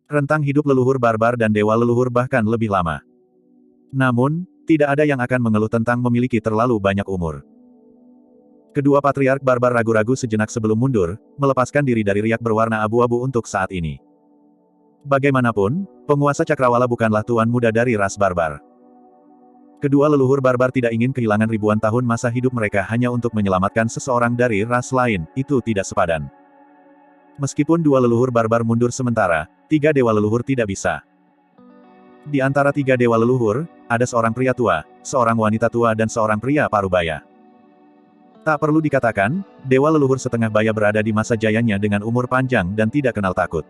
Rentang hidup leluhur barbar dan dewa leluhur bahkan lebih lama. Namun, tidak ada yang akan mengeluh tentang memiliki terlalu banyak umur. Kedua patriark barbar ragu-ragu sejenak sebelum mundur, melepaskan diri dari riak berwarna abu-abu untuk saat ini. Bagaimanapun, penguasa cakrawala bukanlah tuan muda dari ras barbar. Kedua leluhur barbar tidak ingin kehilangan ribuan tahun masa hidup mereka hanya untuk menyelamatkan seseorang dari ras lain, itu tidak sepadan. Meskipun dua leluhur barbar mundur sementara, 3 dewa leluhur tidak bisa. Di antara 3 dewa leluhur, ada seorang pria tua, seorang wanita tua dan seorang pria parubaya. Tak perlu dikatakan, dewa leluhur setengah baya berada di masa jayanya dengan umur panjang dan tidak kenal takut.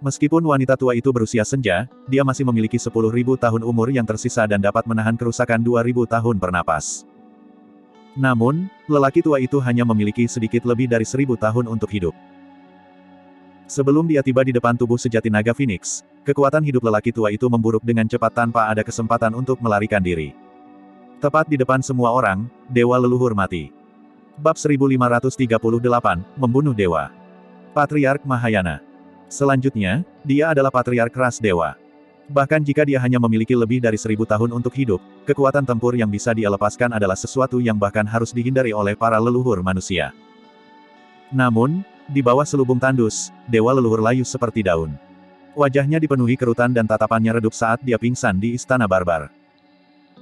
Meskipun wanita tua itu berusia senja, dia masih memiliki 10.000 tahun umur yang tersisa dan dapat menahan kerusakan 2.000 tahun per napas. Namun, lelaki tua itu hanya memiliki sedikit lebih dari 1.000 tahun untuk hidup. Sebelum dia tiba di depan tubuh sejati naga Phoenix, kekuatan hidup lelaki tua itu memburuk dengan cepat tanpa ada kesempatan untuk melarikan diri. Tepat di depan semua orang, dewa leluhur mati. Bab 1538, Membunuh Dewa. Patriark Mahayana. Selanjutnya, dia adalah patriark ras dewa. Bahkan jika dia hanya memiliki lebih dari 1.000 tahun untuk hidup, kekuatan tempur yang bisa dia lepaskan adalah sesuatu yang bahkan harus dihindari oleh para leluhur manusia. Namun, di bawah selubung tandus, dewa leluhur layu seperti daun. Wajahnya dipenuhi kerutan dan tatapannya redup saat dia pingsan di istana barbar.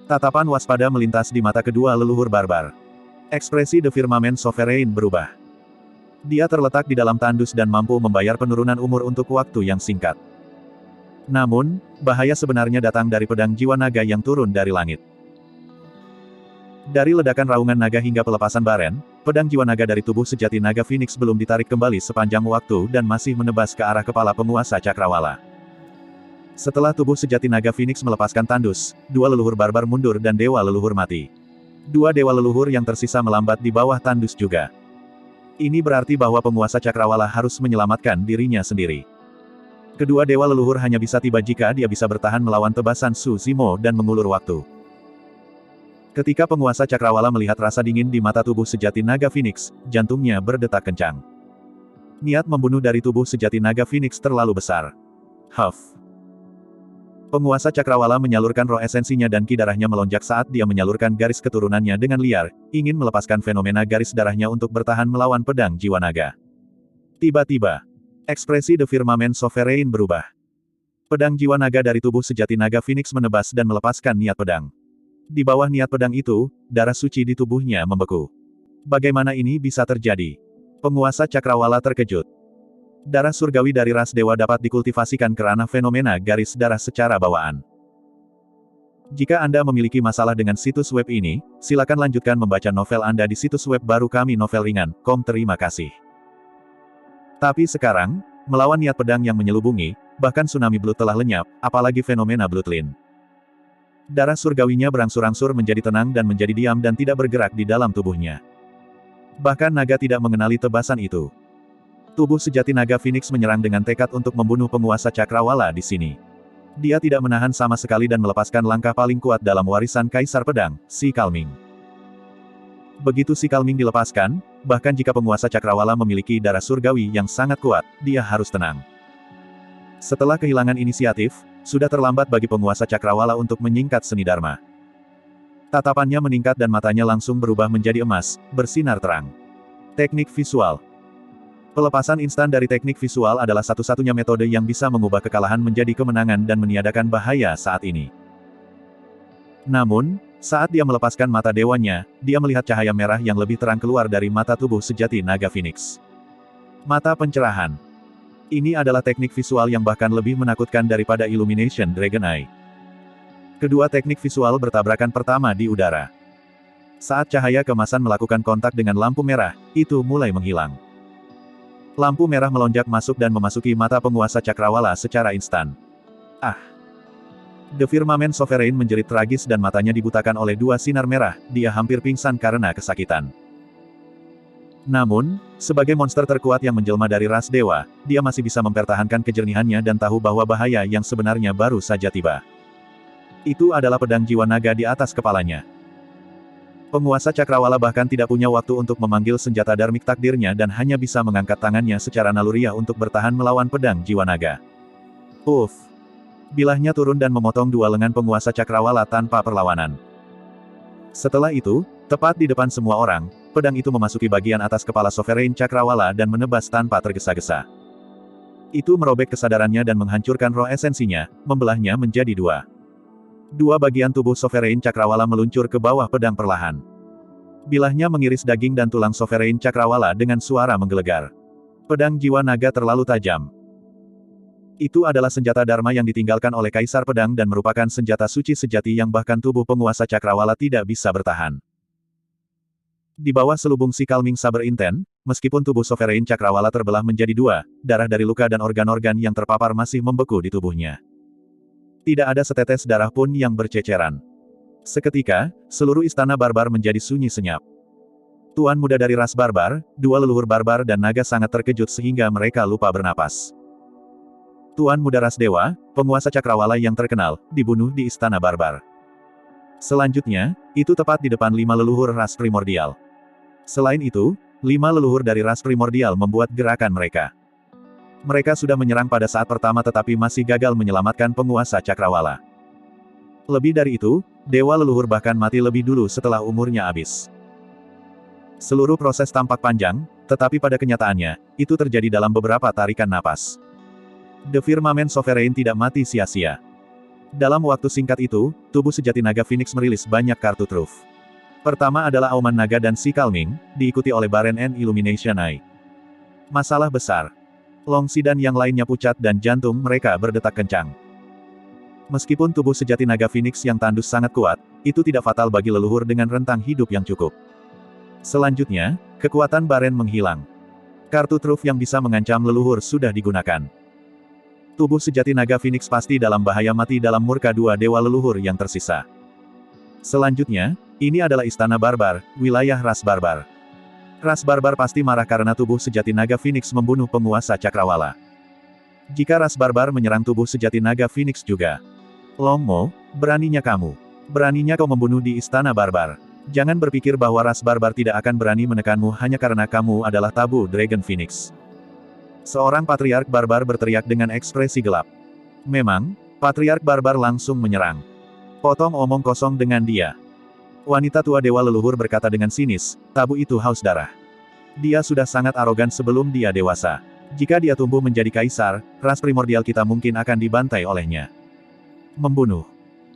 Tatapan waspada melintas di mata kedua leluhur barbar. Ekspresi The Firmament Sovereign berubah. Dia terletak di dalam tandus dan mampu membayar penurunan umur untuk waktu yang singkat. Namun, bahaya sebenarnya datang dari pedang jiwa naga yang turun dari langit. Dari ledakan raungan naga hingga pelepasan baren, pedang jiwa naga dari tubuh sejati naga Phoenix belum ditarik kembali sepanjang waktu dan masih menebas ke arah kepala penguasa cakrawala. Setelah tubuh sejati naga Phoenix melepaskan tandus, 2 leluhur barbar mundur dan dewa leluhur mati. 2 dewa leluhur yang tersisa melambat di bawah tandus juga. Ini berarti bahwa penguasa cakrawala harus menyelamatkan dirinya sendiri. Kedua dewa leluhur hanya bisa tiba jika dia bisa bertahan melawan tebasan Su Zimo dan mengulur waktu. Ketika penguasa cakrawala melihat rasa dingin di mata tubuh sejati naga Phoenix, jantungnya berdetak kencang. Niat membunuh dari tubuh sejati naga Phoenix terlalu besar. Penguasa cakrawala menyalurkan roh esensinya dan ki darahnya melonjak saat dia menyalurkan garis keturunannya dengan liar, ingin melepaskan fenomena garis darahnya untuk bertahan melawan pedang jiwa naga. Tiba-tiba, ekspresi The Firmament Sovereign berubah. Pedang jiwa naga dari tubuh sejati naga Phoenix menebas dan melepaskan niat pedang. Di bawah niat pedang itu, darah suci di tubuhnya membeku. Bagaimana ini bisa terjadi? Penguasa Cakrawala terkejut. Darah surgawi dari ras dewa dapat dikultivasikan ke ranah fenomena garis darah secara bawaan. Jika Anda memiliki masalah dengan situs web ini, silakan lanjutkan membaca novel Anda di situs web baru kami novelringan.com. Terima kasih. Tapi sekarang, melawan niat pedang yang menyelubungi, bahkan tsunami blood telah lenyap, apalagi fenomena bloodline. Darah surgawinya berangsur-angsur menjadi tenang dan menjadi diam dan tidak bergerak di dalam tubuhnya. Bahkan naga tidak mengenali tebasan itu. Tubuh sejati naga Phoenix menyerang dengan tekad untuk membunuh penguasa Cakrawala di sini. Dia tidak menahan sama sekali dan melepaskan langkah paling kuat dalam warisan Kaisar Pedang, Si Kalming. Begitu Si Kalming dilepaskan, bahkan jika penguasa Cakrawala memiliki darah surgawi yang sangat kuat, dia harus tenang. Setelah kehilangan inisiatif, sudah terlambat bagi penguasa Cakrawala untuk menyingkat seni Dharma. Tatapannya meningkat dan matanya langsung berubah menjadi emas, bersinar terang. Teknik visual. Pelepasan instan dari teknik visual adalah satu-satunya metode yang bisa mengubah kekalahan menjadi kemenangan dan meniadakan bahaya saat ini. Namun, saat dia melepaskan mata dewanya, dia melihat cahaya merah yang lebih terang keluar dari mata tubuh sejati naga Phoenix. Mata pencerahan. Ini adalah teknik visual yang bahkan lebih menakutkan daripada Illumination Dragon Eye. Kedua teknik visual bertabrakan pertama di udara. Saat cahaya kemasan melakukan kontak dengan lampu merah, itu mulai menghilang. Lampu merah melonjak masuk dan memasuki mata penguasa Cakrawala secara instan. Ah! The Firmament Sovereign menjerit tragis dan matanya dibutakan oleh dua sinar merah, dia hampir pingsan karena kesakitan. Namun, sebagai monster terkuat yang menjelma dari ras dewa, dia masih bisa mempertahankan kejernihannya dan tahu bahwa bahaya yang sebenarnya baru saja tiba. Itu adalah pedang jiwa naga di atas kepalanya. Penguasa Cakrawala bahkan tidak punya waktu untuk memanggil senjata darmik takdirnya dan hanya bisa mengangkat tangannya secara naluriah untuk bertahan melawan pedang jiwa naga. Uff! Bilahnya turun dan memotong dua lengan penguasa Cakrawala tanpa perlawanan. Setelah itu, tepat di depan semua orang, pedang itu memasuki bagian atas kepala Sovereign Cakrawala dan menebas tanpa tergesa-gesa. Itu merobek kesadarannya dan menghancurkan roh esensinya, membelahnya menjadi dua. Dua bagian tubuh Sovereign Cakrawala meluncur ke bawah pedang perlahan. Bilahnya mengiris daging dan tulang Sovereign Cakrawala dengan suara menggelegar. Pedang jiwa naga terlalu tajam. Itu adalah senjata Dharma yang ditinggalkan oleh Kaisar Pedang dan merupakan senjata suci sejati yang bahkan tubuh penguasa Cakrawala tidak bisa bertahan. Di bawah selubung Si Kalming Saber Inten, meskipun tubuh Sovereign Cakrawala terbelah menjadi dua, darah dari luka dan organ-organ yang terpapar masih membeku di tubuhnya. Tidak ada setetes darah pun yang berceceran. Seketika, seluruh istana barbar menjadi sunyi senyap. Tuan muda dari ras barbar, dua leluhur barbar dan naga sangat terkejut sehingga mereka lupa bernapas. Tuan muda ras dewa, penguasa Cakrawala yang terkenal, dibunuh di istana barbar. Selanjutnya, itu tepat di depan 5 leluhur ras primordial. Selain itu, 5 leluhur dari ras primordial membuat gerakan mereka. Mereka sudah menyerang pada saat pertama tetapi masih gagal menyelamatkan penguasa Cakrawala. Lebih dari itu, dewa leluhur bahkan mati lebih dulu setelah umurnya habis. Seluruh proses tampak panjang, tetapi pada kenyataannya, itu terjadi dalam beberapa tarikan napas. The Firmament Sovereign tidak mati sia-sia. Dalam waktu singkat itu, tubuh sejati naga Phoenix merilis banyak kartu truf. Pertama adalah Auman Naga dan Si Kalming, diikuti oleh Baren and Illumination Eye. Masalah besar. Longxi dan yang lainnya pucat dan jantung mereka berdetak kencang. Meskipun tubuh sejati naga Phoenix yang tandus sangat kuat, itu tidak fatal bagi leluhur dengan rentang hidup yang cukup. Selanjutnya, kekuatan Baren menghilang. Kartu truf yang bisa mengancam leluhur sudah digunakan. Tubuh sejati naga Phoenix pasti dalam bahaya mati dalam murka dua dewa leluhur yang tersisa. Selanjutnya, ini adalah istana barbar, wilayah ras barbar. Ras barbar pasti marah karena tubuh sejati naga Phoenix membunuh penguasa Cakrawala. Jika ras barbar menyerang tubuh sejati naga Phoenix juga. Long Mo, beraninya kamu. Beraninya kau membunuh di istana barbar. Jangan berpikir bahwa ras barbar tidak akan berani menekanmu hanya karena kamu adalah tabu Dragon Phoenix. Seorang patriark barbar berteriak dengan ekspresi gelap. Memang, patriark barbar langsung menyerang. Potong omong kosong dengan dia. Wanita tua dewa leluhur berkata dengan sinis, tabu itu haus darah. Dia sudah sangat arogan sebelum dia dewasa. Jika dia tumbuh menjadi kaisar, ras primordial kita mungkin akan dibantai olehnya. Membunuh.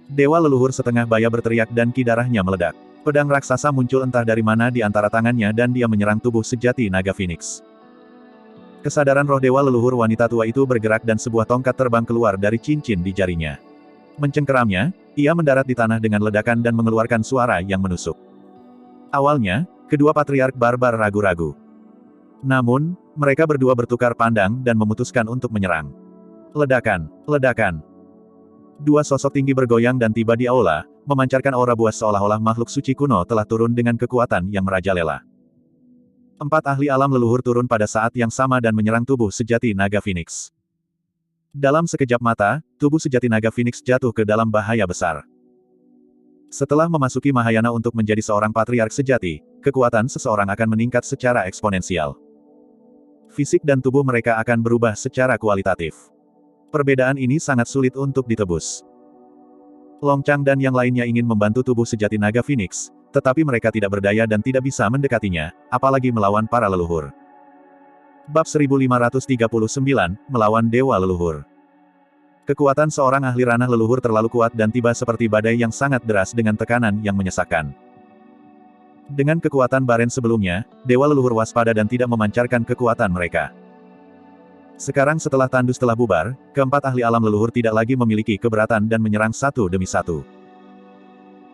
Dewa leluhur setengah baya berteriak dan ki darahnya meledak. Pedang raksasa muncul entah dari mana di antara tangannya dan dia menyerang tubuh sejati naga Phoenix. Kesadaran roh dewa leluhur wanita tua itu bergerak dan sebuah tongkat terbang keluar dari cincin di jarinya. Mencengkeramnya, ia mendarat di tanah dengan ledakan dan mengeluarkan suara yang menusuk. Awalnya, kedua patriark barbar ragu-ragu. Namun, mereka berdua bertukar pandang dan memutuskan untuk menyerang. Ledakan, ledakan. Dua sosok tinggi bergoyang dan tiba di aula, memancarkan aura buas seolah-olah makhluk suci kuno telah turun dengan kekuatan yang merajalela. 4 ahli alam leluhur turun pada saat yang sama dan menyerang tubuh sejati naga Phoenix. Dalam sekejap mata, tubuh sejati naga Phoenix jatuh ke dalam bahaya besar. Setelah memasuki Mahayana untuk menjadi seorang patriark sejati, kekuatan seseorang akan meningkat secara eksponensial. Fisik dan tubuh mereka akan berubah secara kualitatif. Perbedaan ini sangat sulit untuk ditebus. Long Chang dan yang lainnya ingin membantu tubuh sejati naga Phoenix, tetapi mereka tidak berdaya dan tidak bisa mendekatinya, apalagi melawan para leluhur. Bab 1539, Melawan Dewa Leluhur. Kekuatan seorang ahli ranah leluhur terlalu kuat dan tiba seperti badai yang sangat deras dengan tekanan yang menyesakkan. Dengan kekuatan Baren sebelumnya, Dewa Leluhur waspada dan tidak memancarkan kekuatan mereka. Sekarang setelah Tandus telah bubar, keempat ahli alam leluhur tidak lagi memiliki keberatan dan menyerang satu demi satu.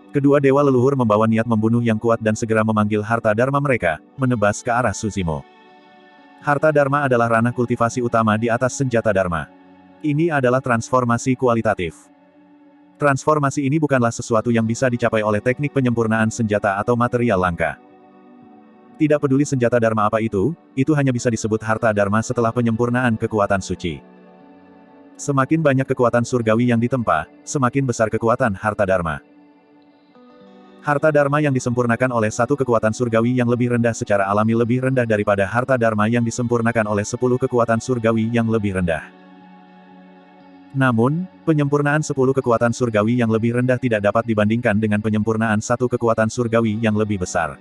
Kedua dewa leluhur membawa niat membunuh yang kuat dan segera memanggil harta dharma mereka, menebas ke arah Suzimo. Harta dharma adalah ranah kultivasi utama di atas senjata dharma. Ini adalah transformasi kualitatif. Transformasi ini bukanlah sesuatu yang bisa dicapai oleh teknik penyempurnaan senjata atau material langka. Tidak peduli senjata dharma apa itu hanya bisa disebut harta dharma setelah penyempurnaan kekuatan suci. Semakin banyak kekuatan surgawi yang ditempa, semakin besar kekuatan harta dharma. Harta dharma yang disempurnakan oleh satu kekuatan surgawi yang lebih rendah secara alami lebih rendah daripada harta dharma yang disempurnakan oleh 10 kekuatan surgawi yang lebih rendah. Namun, penyempurnaan 10 kekuatan surgawi yang lebih rendah tidak dapat dibandingkan dengan penyempurnaan satu kekuatan surgawi yang lebih besar.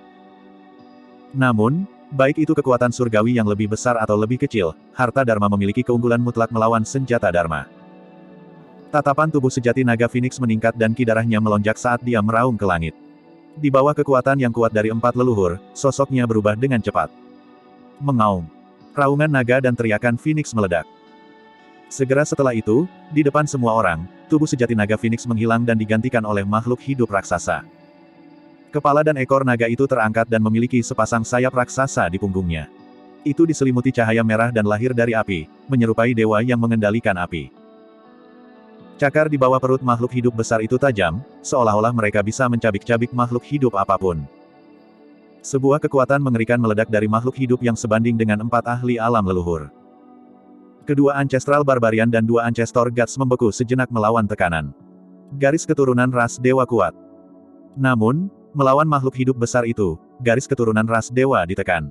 Namun, baik itu kekuatan surgawi yang lebih besar atau lebih kecil, harta dharma memiliki keunggulan mutlak melawan senjata dharma. Tatapan tubuh sejati naga Phoenix meningkat dan kidarahnya melonjak saat dia meraung ke langit. Di bawah kekuatan yang kuat dari 4 leluhur, sosoknya berubah dengan cepat. Mengaum. Raungan naga dan teriakan Phoenix meledak. Segera setelah itu, di depan semua orang, tubuh sejati naga Phoenix menghilang dan digantikan oleh makhluk hidup raksasa. Kepala dan ekor naga itu terangkat dan memiliki sepasang sayap raksasa di punggungnya. Itu diselimuti cahaya merah dan lahir dari api, menyerupai dewa yang mengendalikan api. Cakar di bawah perut makhluk hidup besar itu tajam, seolah-olah mereka bisa mencabik-cabik makhluk hidup apapun. Sebuah kekuatan mengerikan meledak dari makhluk hidup yang sebanding dengan 4 ahli alam leluhur. Kedua Ancestral Barbarian dan 2 Ancestor Gods membeku sejenak melawan tekanan. Garis keturunan ras dewa kuat. Namun, melawan makhluk hidup besar itu, garis keturunan ras dewa ditekan.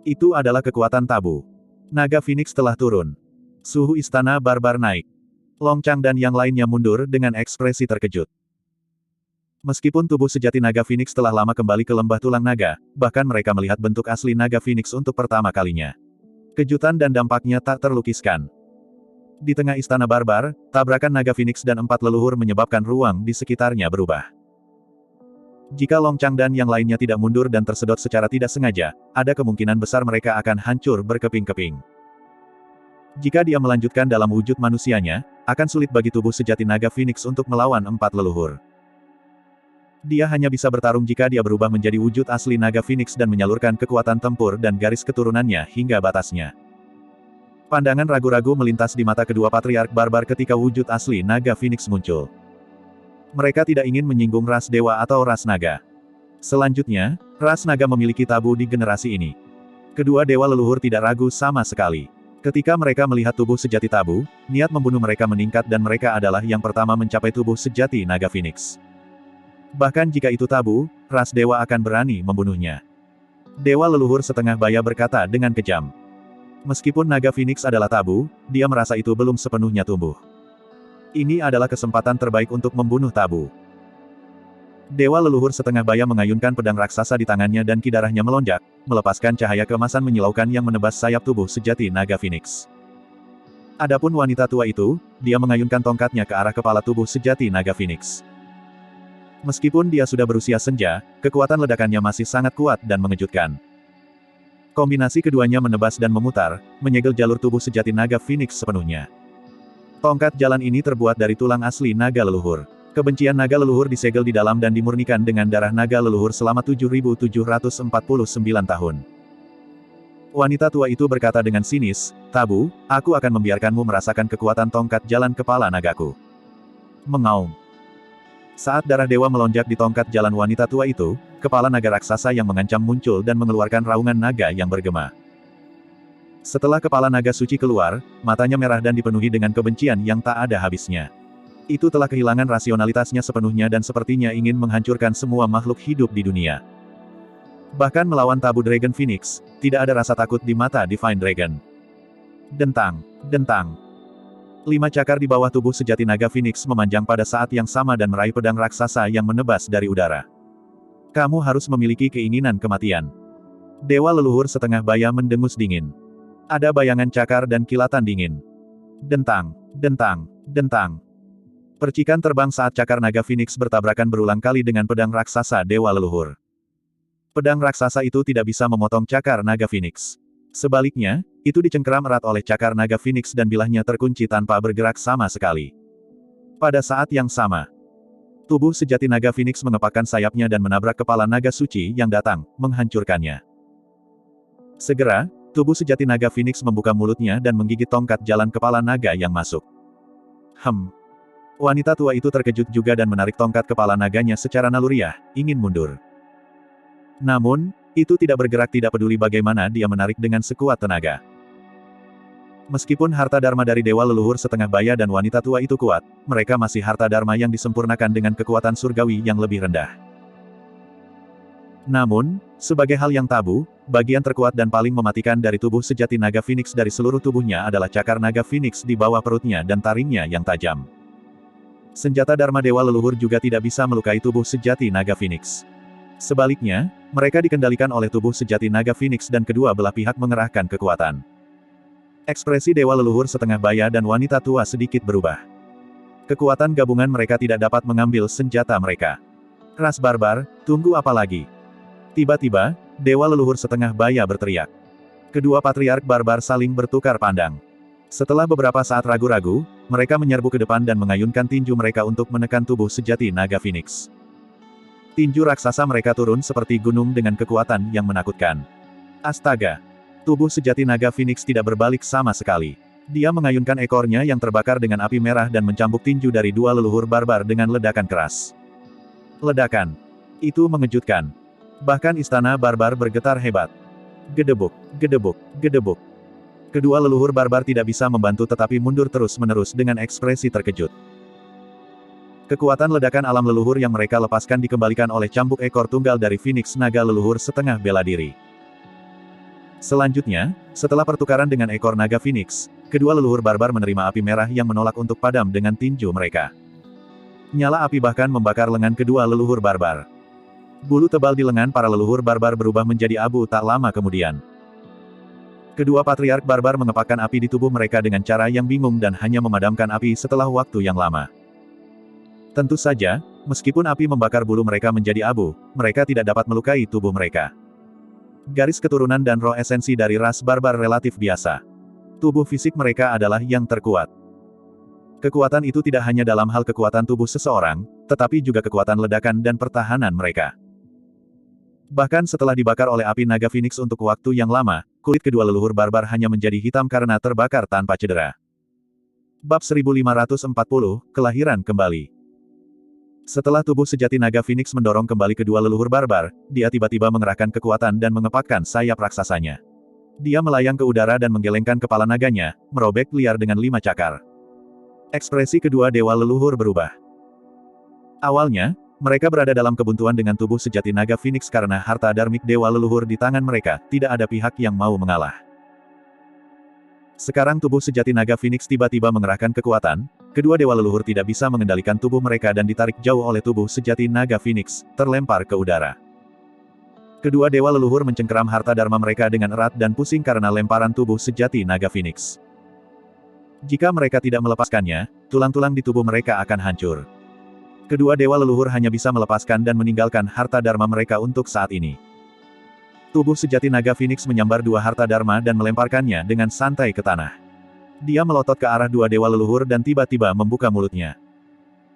Itu adalah kekuatan tabu. Naga Phoenix telah turun. Suhu istana barbar naik. Long Chang dan yang lainnya mundur dengan ekspresi terkejut. Meskipun tubuh sejati naga Phoenix telah lama kembali ke lembah tulang naga, bahkan mereka melihat bentuk asli naga Phoenix untuk pertama kalinya. Kejutan dan dampaknya tak terlukiskan. Di tengah istana barbar, tabrakan naga Phoenix dan 4 leluhur menyebabkan ruang di sekitarnya berubah. Jika Long Chang dan yang lainnya tidak mundur dan tersedot secara tidak sengaja, ada kemungkinan besar mereka akan hancur berkeping-keping. Jika dia melanjutkan dalam wujud manusianya, akan sulit bagi tubuh sejati naga Phoenix untuk melawan 4 leluhur. Dia hanya bisa bertarung jika dia berubah menjadi wujud asli naga Phoenix dan menyalurkan kekuatan tempur dan garis keturunannya hingga batasnya. Pandangan ragu-ragu melintas di mata kedua patriark barbar ketika wujud asli naga Phoenix muncul. Mereka tidak ingin menyinggung ras dewa atau ras naga. Selanjutnya, ras naga memiliki tabu di generasi ini. Kedua dewa leluhur tidak ragu sama sekali. Ketika mereka melihat tubuh sejati tabu, niat membunuh mereka meningkat dan mereka adalah yang pertama mencapai tubuh sejati naga Phoenix. Bahkan jika itu tabu, ras dewa akan berani membunuhnya. Dewa leluhur setengah baya berkata dengan kejam. Meskipun naga Phoenix adalah tabu, dia merasa itu belum sepenuhnya tumbuh. Ini adalah kesempatan terbaik untuk membunuh tabu. Dewa leluhur setengah baya mengayunkan pedang raksasa di tangannya dan kidarahnya melonjak, melepaskan cahaya keemasan menyilaukan yang menebas sayap tubuh sejati naga Phoenix. Adapun wanita tua itu, dia mengayunkan tongkatnya ke arah kepala tubuh sejati naga Phoenix. Meskipun dia sudah berusia senja, kekuatan ledakannya masih sangat kuat dan mengejutkan. Kombinasi keduanya menebas dan memutar, menyegel jalur tubuh sejati naga Phoenix sepenuhnya. Tongkat jalan ini terbuat dari tulang asli naga leluhur. Kebencian naga leluhur disegel di dalam dan dimurnikan dengan darah naga leluhur selama 7.749 tahun. Wanita tua itu berkata dengan sinis, "Tabu, aku akan membiarkanmu merasakan kekuatan tongkat jalan kepala nagaku." Mengaum. Saat darah dewa melonjak di tongkat jalan wanita tua itu, kepala naga raksasa yang mengancam muncul dan mengeluarkan raungan naga yang bergema. Setelah kepala naga suci keluar, matanya merah dan dipenuhi dengan kebencian yang tak ada habisnya. Itu telah kehilangan rasionalitasnya sepenuhnya dan sepertinya ingin menghancurkan semua makhluk hidup di dunia. Bahkan melawan tabu Dragon Phoenix, tidak ada rasa takut di mata Divine Dragon. Dentang, dentang. 5 cakar di bawah tubuh sejati naga Phoenix memanjang pada saat yang sama dan meraih pedang raksasa yang menebas dari udara. Kamu harus memiliki keinginan kematian. Dewa leluhur setengah baya mendengus dingin. Ada bayangan cakar dan kilatan dingin. Dentang, dentang, dentang. Percikan terbang saat cakar naga Phoenix bertabrakan berulang kali dengan pedang raksasa dewa leluhur. Pedang raksasa itu tidak bisa memotong cakar naga Phoenix. Sebaliknya, itu dicengkeram erat oleh cakar naga Phoenix dan bilahnya terkunci tanpa bergerak sama sekali. Pada saat yang sama, tubuh sejati naga Phoenix mengepakkan sayapnya dan menabrak kepala naga suci yang datang, menghancurkannya. Segera, tubuh sejati naga Phoenix membuka mulutnya dan menggigit tongkat jalan kepala naga yang masuk. Wanita tua itu terkejut juga dan menarik tongkat kepala naganya secara naluriah, ingin mundur. Namun, itu tidak bergerak tidak peduli bagaimana dia menarik dengan sekuat tenaga. Meskipun harta dharma dari dewa leluhur setengah baya dan wanita tua itu kuat, mereka masih harta dharma yang disempurnakan dengan kekuatan surgawi yang lebih rendah. Namun, sebagai hal yang tabu, bagian terkuat dan paling mematikan dari tubuh sejati naga Phoenix dari seluruh tubuhnya adalah cakar naga Phoenix di bawah perutnya dan taringnya yang tajam. Senjata dharma dewa leluhur juga tidak bisa melukai tubuh sejati naga Phoenix. Sebaliknya, mereka dikendalikan oleh tubuh sejati naga Phoenix dan kedua belah pihak mengerahkan kekuatan. Ekspresi dewa leluhur setengah baya dan wanita tua sedikit berubah. Kekuatan gabungan mereka tidak dapat mengambil senjata mereka. Ras barbar, tunggu apa lagi? Tiba-tiba, dewa leluhur setengah baya berteriak. Kedua patriark barbar saling bertukar pandang. Setelah beberapa saat ragu-ragu, mereka menyerbu ke depan dan mengayunkan tinju mereka untuk menekan tubuh sejati naga Phoenix. Tinju raksasa mereka turun seperti gunung dengan kekuatan yang menakutkan. Astaga! Tubuh sejati naga Phoenix tidak berbalik sama sekali. Dia mengayunkan ekornya yang terbakar dengan api merah dan mencambuk tinju dari dua leluhur barbar dengan ledakan keras. Ledakan! Itu mengejutkan. Bahkan istana barbar bergetar hebat. Gedebuk, gedebuk, gedebuk. Kedua leluhur barbar tidak bisa membantu tetapi mundur terus-menerus dengan ekspresi terkejut. Kekuatan ledakan alam leluhur yang mereka lepaskan dikembalikan oleh cambuk ekor tunggal dari Phoenix naga leluhur setengah bela diri. Selanjutnya, setelah pertukaran dengan ekor naga Phoenix, kedua leluhur barbar menerima api merah yang menolak untuk padam dengan tinju mereka. Nyala api bahkan membakar lengan kedua leluhur barbar. Bulu tebal di lengan para leluhur barbar berubah menjadi abu tak lama kemudian. Kedua patriark barbar mengepakkan api di tubuh mereka dengan cara yang bingung dan hanya memadamkan api setelah waktu yang lama. Tentu saja, meskipun api membakar bulu mereka menjadi abu, mereka tidak dapat melukai tubuh mereka. Garis keturunan dan roh esensi dari ras barbar relatif biasa. Tubuh fisik mereka adalah yang terkuat. Kekuatan itu tidak hanya dalam hal kekuatan tubuh seseorang, tetapi juga kekuatan ledakan dan pertahanan mereka. Bahkan setelah dibakar oleh api naga Phoenix untuk waktu yang lama, kulit kedua leluhur barbar hanya menjadi hitam karena terbakar tanpa cedera. Bab 1540, Kelahiran Kembali. Setelah tubuh sejati naga Phoenix mendorong kembali kedua leluhur barbar, dia tiba-tiba mengerahkan kekuatan dan mengepakkan sayap raksasanya. Dia melayang ke udara dan menggelengkan kepala naganya, merobek liar dengan 5 cakar. Ekspresi kedua dewa leluhur berubah. Awalnya, mereka berada dalam kebuntuan dengan tubuh sejati naga Phoenix karena harta dharmik dewa leluhur di tangan mereka, tidak ada pihak yang mau mengalah. Sekarang tubuh sejati naga Phoenix tiba-tiba mengerahkan kekuatan, kedua dewa leluhur tidak bisa mengendalikan tubuh mereka dan ditarik jauh oleh tubuh sejati naga Phoenix, terlempar ke udara. Kedua dewa leluhur mencengkeram harta dharma mereka dengan erat dan pusing karena lemparan tubuh sejati naga Phoenix. Jika mereka tidak melepaskannya, tulang-tulang di tubuh mereka akan hancur. Kedua dewa leluhur hanya bisa melepaskan dan meninggalkan harta dharma mereka untuk saat ini. Tubuh sejati naga Phoenix menyambar dua harta dharma dan melemparkannya dengan santai ke tanah. Dia melotot ke arah dua dewa leluhur dan tiba-tiba membuka mulutnya.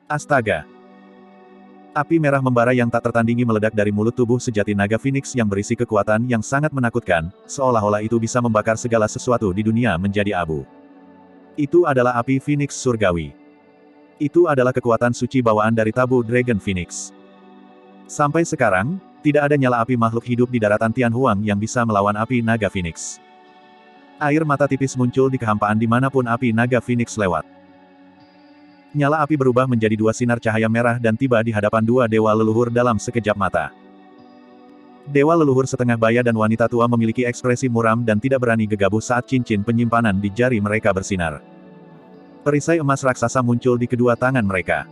Astaga! Api merah membara yang tak tertandingi meledak dari mulut tubuh sejati naga Phoenix yang berisi kekuatan yang sangat menakutkan, seolah-olah itu bisa membakar segala sesuatu di dunia menjadi abu. Itu adalah api Phoenix surgawi. Itu adalah kekuatan suci bawaan dari tabu Dragon Phoenix. Sampai sekarang, tidak ada nyala api makhluk hidup di daratan Tianhuang yang bisa melawan api naga Phoenix. Air mata tipis muncul di kehampaan dimanapun api naga Phoenix lewat. Nyala api berubah menjadi dua sinar cahaya merah dan tiba di hadapan dua dewa leluhur dalam sekejap mata. Dewa leluhur setengah baya dan wanita tua memiliki ekspresi muram dan tidak berani gegabah saat cincin penyimpanan di jari mereka bersinar. Perisai emas raksasa muncul di kedua tangan mereka.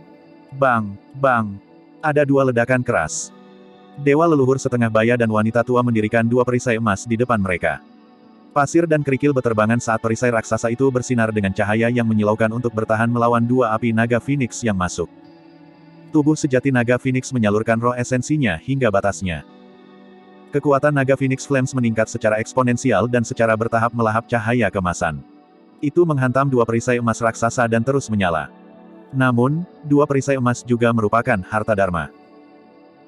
Bang! Bang! Ada dua ledakan keras. Dewa leluhur setengah baya dan wanita tua mendirikan dua perisai emas di depan mereka. Pasir dan kerikil beterbangan saat perisai raksasa itu bersinar dengan cahaya yang menyilaukan untuk bertahan melawan dua api naga Phoenix yang masuk. Tubuh sejati naga Phoenix menyalurkan roh esensinya hingga batasnya. Kekuatan naga Phoenix Flames meningkat secara eksponensial dan secara bertahap melahap cahaya kemasan. Itu menghantam dua perisai emas raksasa dan terus menyala. Namun, dua perisai emas juga merupakan harta dharma.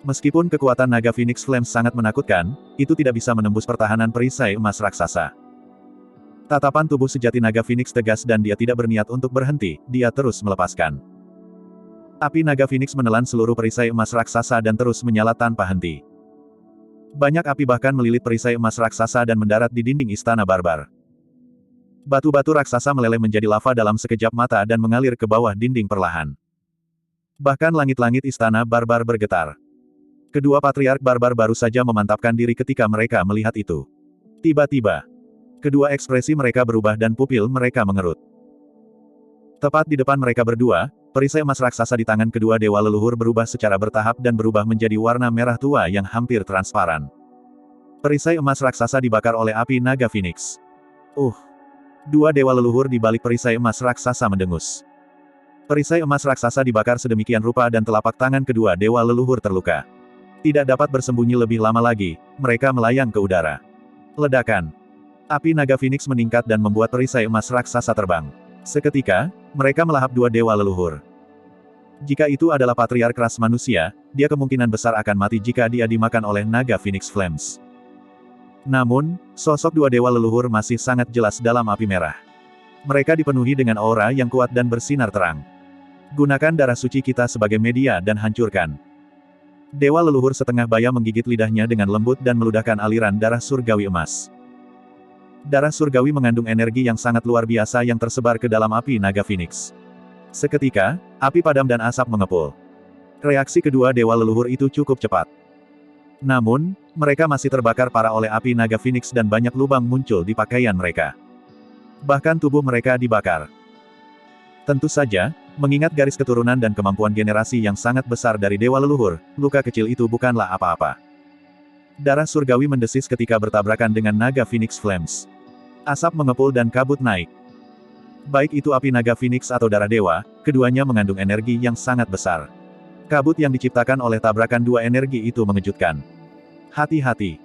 Meskipun kekuatan naga Phoenix Flames sangat menakutkan, itu tidak bisa menembus pertahanan perisai emas raksasa. Tatapan tubuh sejati naga Phoenix tegas dan dia tidak berniat untuk berhenti, dia terus melepaskan. Api naga Phoenix menelan seluruh perisai emas raksasa dan terus menyala tanpa henti. Banyak api bahkan melilit perisai emas raksasa dan mendarat di dinding istana barbar. Batu-batu raksasa meleleh menjadi lava dalam sekejap mata dan mengalir ke bawah dinding perlahan. Bahkan langit-langit istana barbar bergetar. Kedua patriark barbar baru saja memantapkan diri ketika mereka melihat itu. Tiba-tiba, kedua ekspresi mereka berubah dan pupil mereka mengerut. Tepat di depan mereka berdua, perisai emas raksasa di tangan kedua dewa leluhur berubah secara bertahap dan berubah menjadi warna merah tua yang hampir transparan. Perisai emas raksasa dibakar oleh api naga Phoenix. Dua dewa leluhur di balik perisai emas raksasa mendengus. Perisai emas raksasa dibakar sedemikian rupa dan telapak tangan kedua dewa leluhur terluka. Tidak dapat bersembunyi lebih lama lagi, mereka melayang ke udara. Ledakan. Api naga Phoenix meningkat dan membuat perisai emas raksasa terbang. Seketika, mereka melahap dua dewa leluhur. Jika itu adalah patriark ras manusia, dia kemungkinan besar akan mati jika dia dimakan oleh naga Phoenix Flames. Namun, sosok dua dewa leluhur masih sangat jelas dalam api merah. Mereka dipenuhi dengan aura yang kuat dan bersinar terang. Gunakan darah suci kita sebagai media dan hancurkan. Dewa leluhur setengah baya menggigit lidahnya dengan lembut dan meludahkan aliran darah surgawi emas. Darah surgawi mengandung energi yang sangat luar biasa yang tersebar ke dalam api naga Phoenix. Seketika, api padam dan asap mengepul. Reaksi kedua dewa leluhur itu cukup cepat. Namun, mereka masih terbakar parah oleh api naga Phoenix dan banyak lubang muncul di pakaian mereka. Bahkan tubuh mereka dibakar. Tentu saja, mengingat garis keturunan dan kemampuan generasi yang sangat besar dari dewa leluhur, luka kecil itu bukanlah apa-apa. Darah surgawi mendesis ketika bertabrakan dengan naga Phoenix Flames. Asap mengepul dan kabut naik. Baik itu api naga Phoenix atau darah dewa, keduanya mengandung energi yang sangat besar. Kabut yang diciptakan oleh tabrakan dua energi itu mengejutkan. Hati-hati.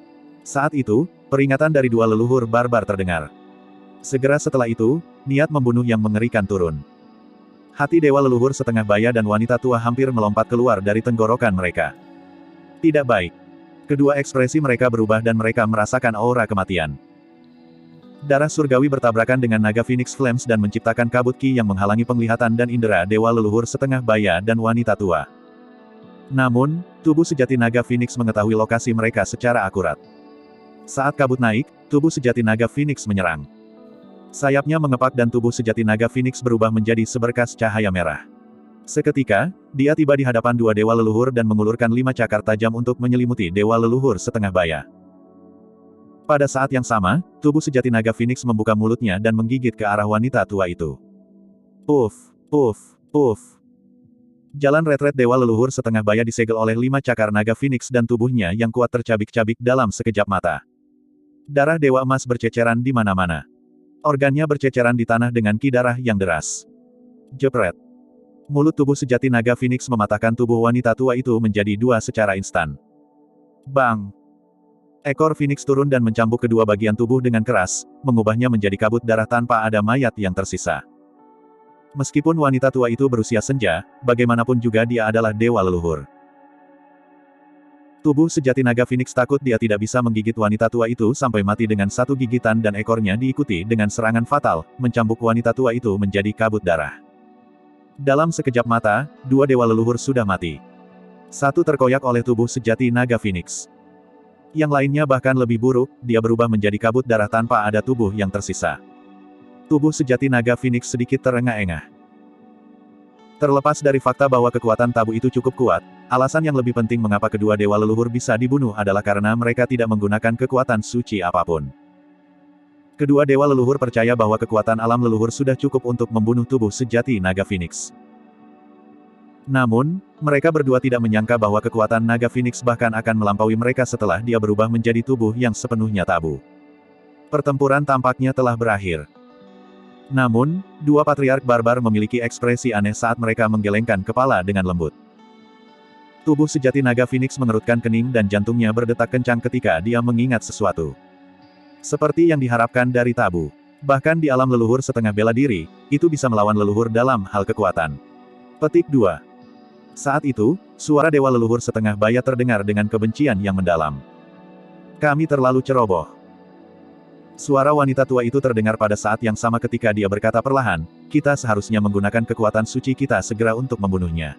Saat itu, peringatan dari dua leluhur barbar terdengar. Segera setelah itu, niat membunuh yang mengerikan turun. Hati dewa leluhur setengah baya dan wanita tua hampir melompat keluar dari tenggorokan mereka. Tidak baik. Kedua ekspresi mereka berubah dan mereka merasakan aura kematian. Darah surgawi bertabrakan dengan naga Phoenix Flames dan menciptakan kabut ki yang menghalangi penglihatan dan indera dewa leluhur setengah baya dan wanita tua. Namun, tubuh sejati naga Phoenix mengetahui lokasi mereka secara akurat. Saat kabut naik, tubuh sejati naga Phoenix menyerang. Sayapnya mengepak dan tubuh sejati naga Phoenix berubah menjadi seberkas cahaya merah. Seketika, dia tiba di hadapan dua dewa leluhur dan mengulurkan 5 cakar tajam untuk menyelimuti dewa leluhur setengah baya. Pada saat yang sama, tubuh sejati naga Phoenix membuka mulutnya dan menggigit ke arah wanita tua itu. Puff, puff, puff. Jalan retret dewa leluhur setengah baya disegel oleh 5 cakar naga Phoenix dan tubuhnya yang kuat tercabik-cabik dalam sekejap mata. Darah dewa emas berceceran di mana-mana. Organnya berceceran di tanah dengan ki darah yang deras. Jepret. Mulut tubuh sejati naga Phoenix mematahkan tubuh wanita tua itu menjadi dua secara instan. Bang! Ekor Phoenix turun dan mencambuk kedua bagian tubuh dengan keras, mengubahnya menjadi kabut darah tanpa ada mayat yang tersisa. Meskipun wanita tua itu berusia senja, bagaimanapun juga dia adalah dewa leluhur. Tubuh sejati naga Phoenix takut dia tidak bisa menggigit wanita tua itu sampai mati dengan satu gigitan dan ekornya diikuti dengan serangan fatal, mencambuk wanita tua itu menjadi kabut darah. Dalam sekejap mata, dua dewa leluhur sudah mati. Satu terkoyak oleh tubuh sejati naga Phoenix. Yang lainnya bahkan lebih buruk, dia berubah menjadi kabut darah tanpa ada tubuh yang tersisa. Tubuh sejati naga Phoenix sedikit terengah-engah. Terlepas dari fakta bahwa kekuatan tabu itu cukup kuat, alasan yang lebih penting mengapa kedua dewa leluhur bisa dibunuh adalah karena mereka tidak menggunakan kekuatan suci apapun. Kedua dewa leluhur percaya bahwa kekuatan alam leluhur sudah cukup untuk membunuh tubuh sejati naga Phoenix. Namun, mereka berdua tidak menyangka bahwa kekuatan naga Phoenix bahkan akan melampaui mereka setelah dia berubah menjadi tubuh yang sepenuhnya tabu. Pertempuran tampaknya telah berakhir. Namun, dua patriark barbar memiliki ekspresi aneh saat mereka menggelengkan kepala dengan lembut. Tubuh sejati naga Phoenix mengerutkan kening dan jantungnya berdetak kencang ketika dia mengingat sesuatu. Seperti yang diharapkan dari tabu. Bahkan di alam leluhur setengah bela diri, itu bisa melawan leluhur dalam hal kekuatan. Petik 2. Saat itu, suara dewa leluhur setengah baya terdengar dengan kebencian yang mendalam. Kami terlalu ceroboh. Suara wanita tua itu terdengar pada saat yang sama ketika dia berkata perlahan, kita seharusnya menggunakan kekuatan suci kita segera untuk membunuhnya.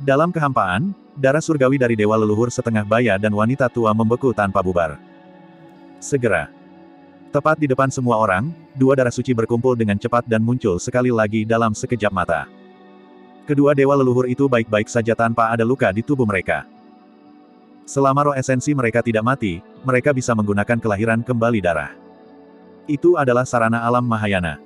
Dalam kehampaan, darah surgawi dari dewa leluhur setengah baya dan wanita tua membeku tanpa bubar. Segera. Tepat di depan semua orang, dua darah suci berkumpul dengan cepat dan muncul sekali lagi dalam sekejap mata. Kedua dewa leluhur itu baik-baik saja tanpa ada luka di tubuh mereka. Selama roh esensi mereka tidak mati, mereka bisa menggunakan kelahiran kembali darah. Itu adalah sarana alam Mahayana.